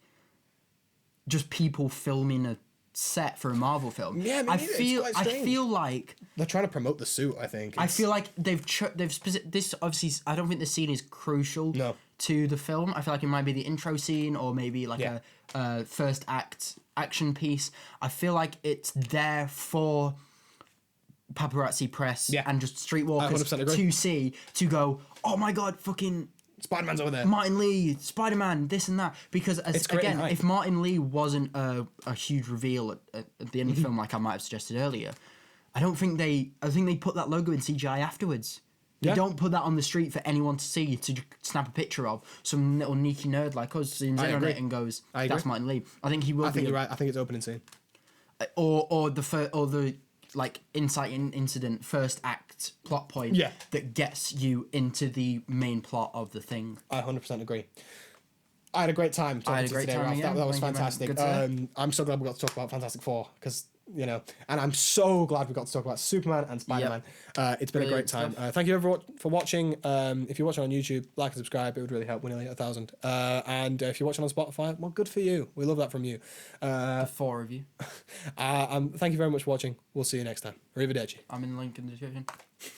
Just people filming a set for a Marvel film. Yeah, I feel like they're trying to promote the suit. I think. I feel like they've this obviously. I don't think this scene is crucial to the film. I feel like it might be the intro scene or maybe like a first act action piece. I feel like it's there for paparazzi press and just streetwalkers to see, to go, oh my god, fucking Spider-Man's over there, Martin Lee, Spider-Man, this and that. Because again, if Martin Lee wasn't a huge reveal at the end of the film, like I might have suggested earlier, I think they put that logo in CGI afterwards. They don't put that on the street for anyone to see, to snap a picture of. Some little neaky nerd like us zooms in on it and goes, that's Martin Lee. I think he will. I think you're right. I think it's opening scene. Or the like inciting incident, first act plot point that gets you into the main plot of the thing. I 100% agree. I had a great time talking to you today, Ralph. That was fantastic. I'm so glad we got to talk about Fantastic Four because, you know, and I'm so glad we got to talk about Superman and Spider-Man. It's been a great time. Thank you everyone for watching. If you're watching on YouTube, like and subscribe. It would really help. We're nearly at 1,000. And if you're watching on Spotify, well, good for you. We love that from you. The 4 of you. Thank you very much for watching. We'll see you next time. Arrivederci. I'm in the link in the description.